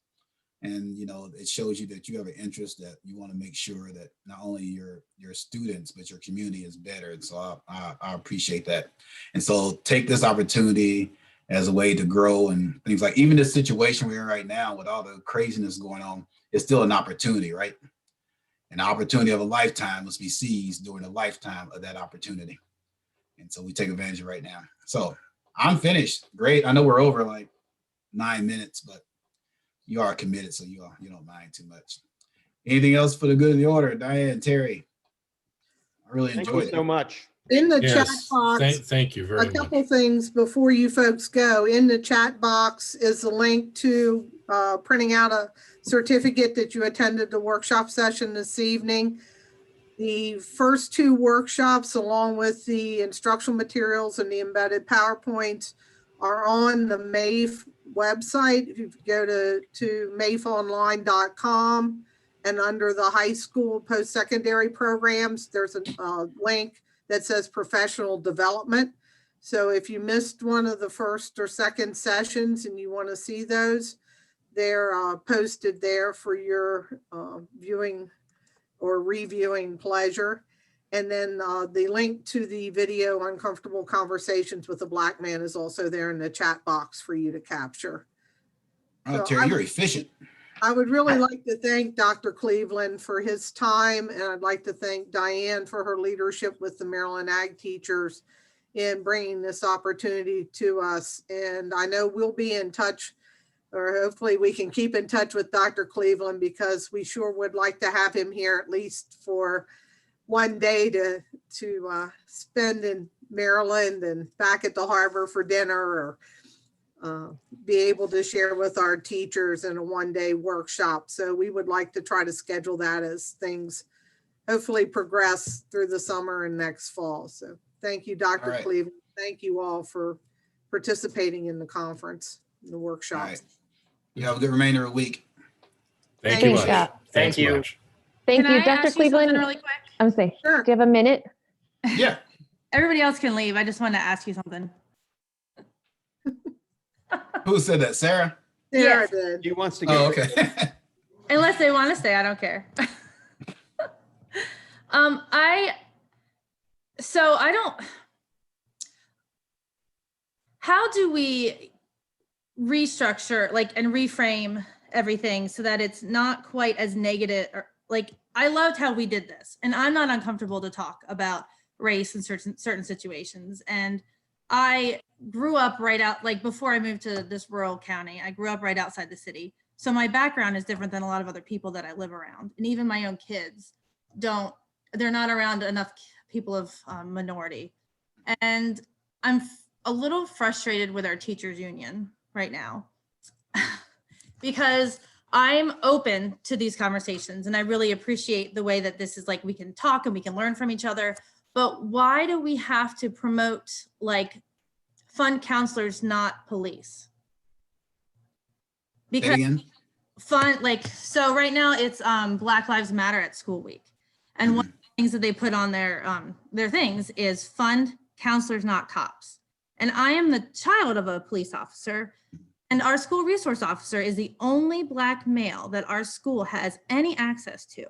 And, you know, it shows you that you have an interest, that you want to make sure that not only your students, but your community is better. And so I appreciate that. And so take this opportunity as a way to grow and things like, even this situation we're in right now with all the craziness going on, it's still an opportunity, right? An opportunity of a lifetime must be seized during the lifetime of that opportunity. And so we take advantage of it right now. So I'm finished. Great. I know we're over like 9 minutes, but you are committed, so you don't mind too much. Anything else for the good of the order? Diane, Terry, I really enjoyed it. Thank you so much. In the chat Yes, box, thank you very a much. couple things before you folks go. In the chat box is a link to printing out a certificate that you attended the workshop session this evening. The first 2 workshops, along with the instructional materials and the embedded PowerPoints, are on the MAIF website. If you go to maifonline.com, and under the high school post-secondary programs, there's a link that says professional development. So if you missed one of the first or second sessions and you want to see those, they're posted there for your viewing or reviewing pleasure. And then the link to the video Uncomfortable Conversations with a Black Man is also there in the chat box for you to capture. Oh, So Terry, you're efficient. I would really like to thank Dr. Cleveland for his time, and I'd like to thank Diane for her leadership with the Maryland Ag teachers in bringing this opportunity to us. And I know we'll be in touch, or hopefully we can keep in touch with Dr. Cleveland, because we sure would like to have him here at least for one day to spend in Maryland and back at the harbor for dinner, or be able to share with our teachers in a one-day workshop. So we would like to try to schedule that as things hopefully progress through the summer and next fall. So thank you, Dr. All right. Cleveland. Thank you all for participating in the conference, in the All workshop. right. You have a good remainder of the week. Thank you Thanks, much. Scott. Thanks Thank you. much. Thank Can you, I Dr. ask you something Cleveland. really quick? I'm saying, Sure. do you have a minute? Yeah. Everybody else can leave. I just want to ask you something. Who said that? Sarah? Sarah Yes. did. He wants to go. Oh, okay. Unless they want to stay, I don't care. How do we restructure and reframe everything so that it's not quite as negative? Or, I loved how we did this, and I'm not uncomfortable to talk about race in certain situations. And I grew up right out, before I moved to this rural county, I grew up right outside the city. So my background is different than a lot of other people that I live around. And even my own kids they're not around enough people of minority. And I'm a little frustrated with our teachers union right now because I'm open to these conversations, and I really appreciate the way that this is we can talk and we can learn from each other. But why do we have to promote fund counselors, not police? Say it again. So right now it's Black Lives Matter at School Week, and one of the things that they put on their things is fund counselors, not cops. And I am the child of a police officer, and our school resource officer is the only Black male that our school has any access to.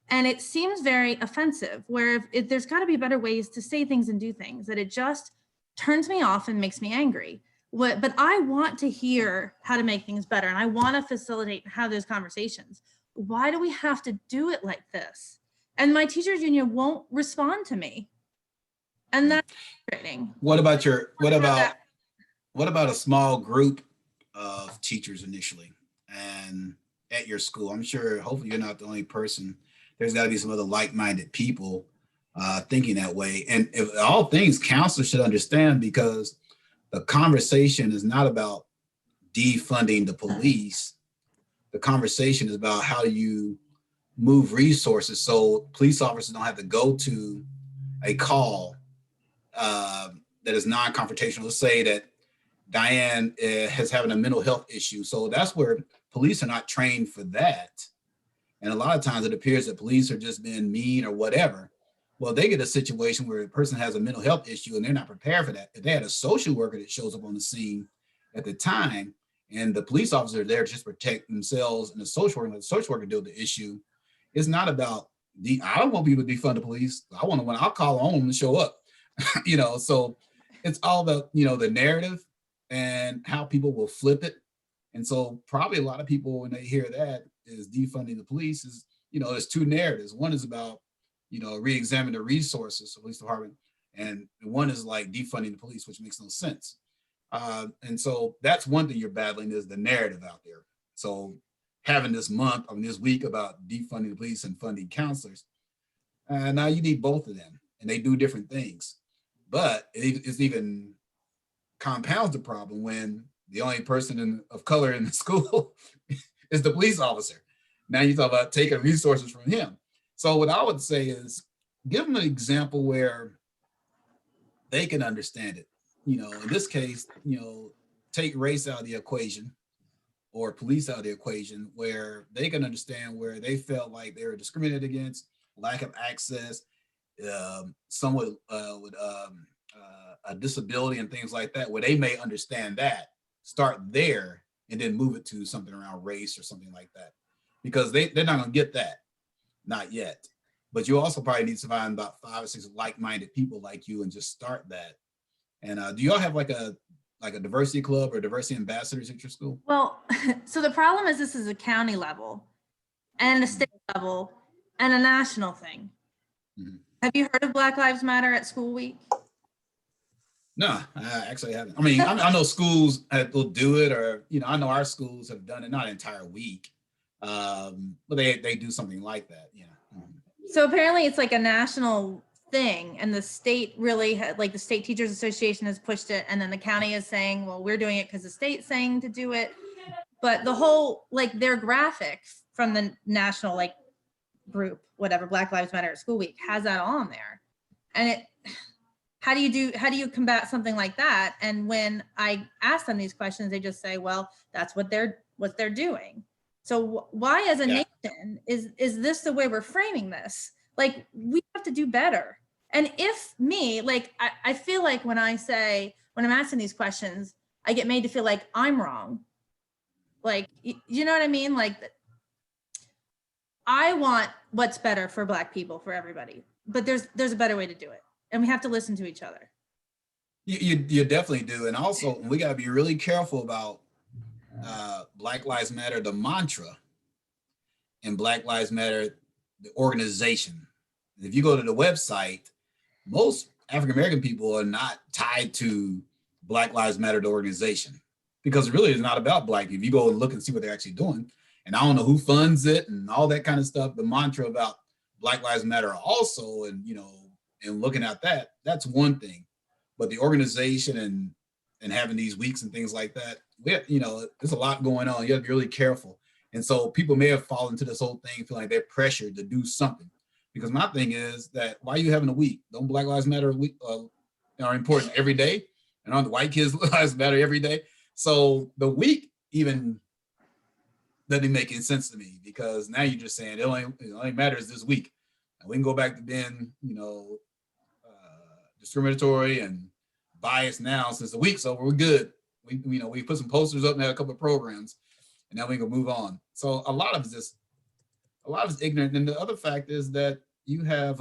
And it seems very offensive, where if there's got to be better ways to say things and do things, that it just turns me off and makes me angry. But I want to hear how to make things better, and I want to facilitate and have those conversations. Why do we have to do it like this? And my teachers union won't respond to me, and that's frustrating. What about a small group of teachers initially and at your school? I'm sure, hopefully you're not the only person. There's got to be some other like-minded people thinking that way. And if all things, counselors should understand, because the conversation is not about defunding the police. The conversation is about how you move resources so police officers don't have to go to a call that is non-confrontational. Let's say that Diane has having a mental health issue. So that's where police are not trained for that. And a lot of times it appears that police are just being mean or whatever. Well, they get a situation where a person has a mental health issue and they're not prepared for that. If they had a social worker that shows up on the scene at the time, and the police officer there to just protect themselves, and the social worker deal with the issue, it's not about I don't want people to defund the police. I'll call on them to show up. So it's all about, the narrative and how people will flip it. And so probably a lot of people, when they hear that is defunding the police, is, there's two narratives. One is about, re-examine the resources of the police department. And one is like defunding the police, which makes no sense. And so that's one thing you're battling, is the narrative out there. So having this week about defunding the police and funding counselors, now you need both of them, and they do different things. But it's even compounds the problem when the only person of color in the school is the police officer. Now you talk about taking resources from him. So what I would say is give them an example where they can understand it. In this case, take race out of the equation or police out of the equation, where they can understand where they felt like they were discriminated against, lack of access, someone with a disability and things like that, where they may understand that, start there and then move it to something around race or something like that, because they're not going to get that, not yet. But you also probably need to find about 5 or 6 like-minded people like you and just start that. And do y'all have like a diversity club or diversity ambassadors at your school? Well, so the problem is this is a county level and a state level and a national thing. Mm-hmm. Have you heard of Black Lives Matter at School Week? No, I actually haven't. I mean, I know schools will do it, or, I know our schools have done it, not an entire week, but they do something like that. Yeah. Mm-hmm. So apparently it's like a national thing, and the state really the State Teachers Association has pushed it, and then the county is saying, well, we're doing it because the state's saying to do it. But the whole, their graphics from the national group, whatever, Black Lives Matter at School Week, has that on there. And how do you combat something like that? And when I ask them these questions, they just say, well, that's what they're doing. So why as a nation is this the way we're framing this? We have to do better. And if I feel like when I'm asking these questions, I get made to feel like I'm wrong. You know what I mean? I want what's better for Black people, for everybody, but there's a better way to do it. And we have to listen to each other. You definitely do. And also we got to be really careful about Black Lives Matter, the mantra, and Black Lives Matter, the organization. If you go to the website, most African-American people are not tied to Black Lives Matter, the organization, because it really is not about Black people. If you go and look and see what they're actually doing, and I don't know who funds it and all that kind of stuff, the mantra about Black Lives Matter also, and, and looking at that, that's one thing. But the organization and having these weeks and things like that, there's a lot going on. You have to be really careful. And so people may have fallen into this whole thing, feeling like they're pressured to do something. Because my thing is that, why are you having a week? Don't Black Lives Matter week are important every day? And aren't the white kids' lives matter every day? So the week even doesn't make any sense to me, because now you're just saying it only matters this week. And we can go back to being, discriminatory and biased now since the week's over. We're good. We put some posters up and had a couple of programs, and now we can move on. So a lot of it's ignorant. And the other fact is that you have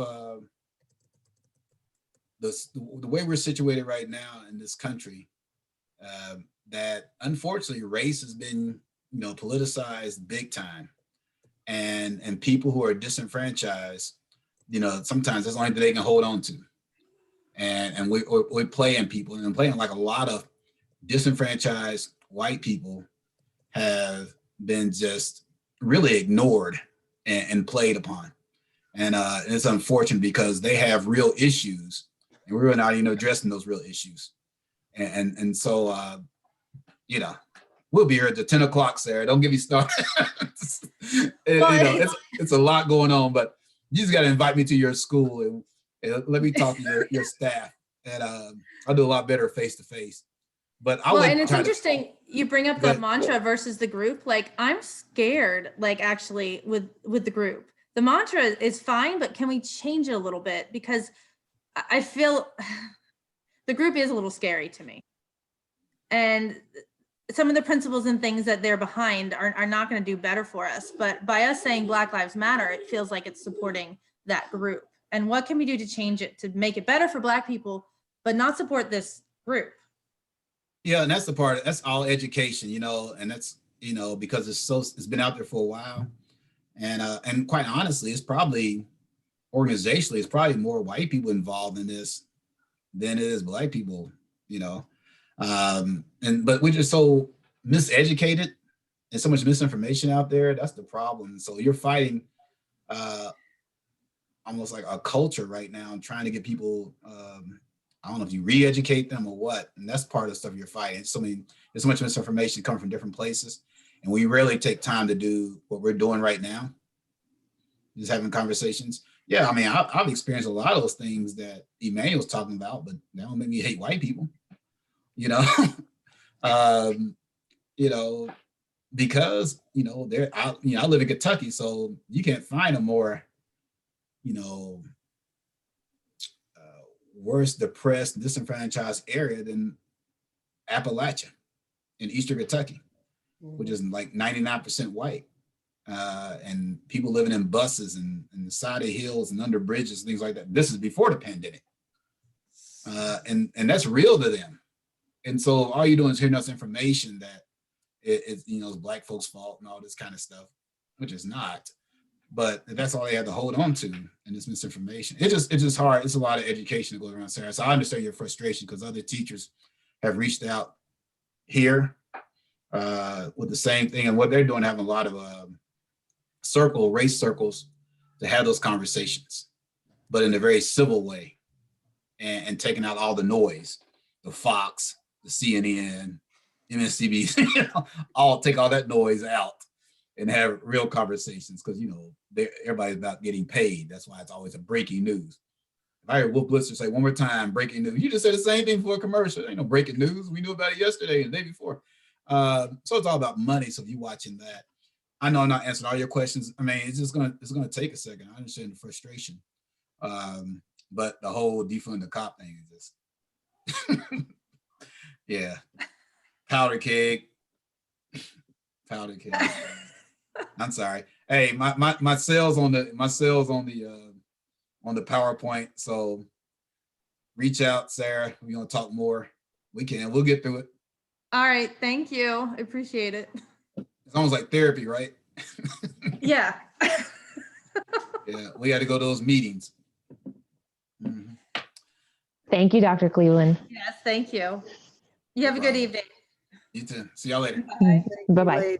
the way we're situated right now in this country, that unfortunately race has been, politicized big time, and people who are disenfranchised, sometimes that's the only thing they can hold on to. And we're playing people, and playing like a lot of disenfranchised white people have been just really ignored and played upon. And it's unfortunate, because they have real issues, and we're not even addressing those real issues. And so, we'll be here at the 10 o'clock, Sarah. Don't get me started. It's a lot going on, but you just got to invite me to your school and let me talk to your staff. and I'll do a lot better face to face. But I Well, would and it's try to- interesting you bring up Go the ahead. mantra versus the group. Like I'm scared, like actually with the group. The mantra is fine, but can we change it a little bit? Because I feel the group is a little scary to me. And some of the principles and things that they're behind are not going to do better for us. But by us saying Black Lives Matter, it feels like it's supporting that group. And what can we do to change it to make it better for Black people, but not support this group? Yeah, and that's the part, that's all education, you know, and that's, you know, because it's been out there for a while. And quite honestly, it's probably organizationally, it's probably more white people involved in this than it is Black people, you know. But we're just so miseducated and so much misinformation out there. That's the problem. So you're fighting almost like a culture right now and trying to get people, I don't know if you re-educate them or what, and that's part of the stuff you're fighting. There's so much misinformation coming from different places, and we rarely take time to do what we're doing right now, just having conversations. Yeah, I mean, I've experienced a lot of those things that Emmanuel's talking about, but that don't make me hate white people, you know. You know, because I live in Kentucky, so you can't find a more, you know, worse depressed, disenfranchised area than Appalachia in Eastern Kentucky, which is like 99% white. And people living in buses and the side of hills and under bridges, things like that. This is before the pandemic. And that's real to them. And so all you're doing is hearing us information that it's, you know, it's Black folks' fault and all this kind of stuff, which is not. But that's all they had to hold on to in this misinformation. It's just hard. It's a lot of education that goes around, Sarah. So I understand your frustration because other teachers have reached out here with the same thing. And what they're doing, having a lot of race circles to have those conversations, but in a very civil way and taking out all the noise, the Fox, the CNN, MSNBC, you know, all take all that noise out and have real conversations because, you know, everybody's about getting paid. That's why it's always a breaking news. If I hear Wolf Blitzer say one more time, breaking news, you just said the same thing for a commercial. Ain't no breaking news. We knew about it yesterday and the day before. So it's all about money. So if you're watching that, I know I'm not answering all your questions. I mean, it's gonna take a second. I understand the frustration. But the whole defund the cop thing is just, yeah. Powder keg. I'm sorry. Hey, my sales on the PowerPoint. So reach out, Sarah. We're gonna talk more. We'll get through it. All right, thank you. I appreciate it. It's almost like therapy, right? Yeah. Yeah, we got to go to those meetings. Mm-hmm. Thank you, Dr. Cleveland. Yes, thank you. You have a good evening. You too. See y'all later. Bye. Bye-bye.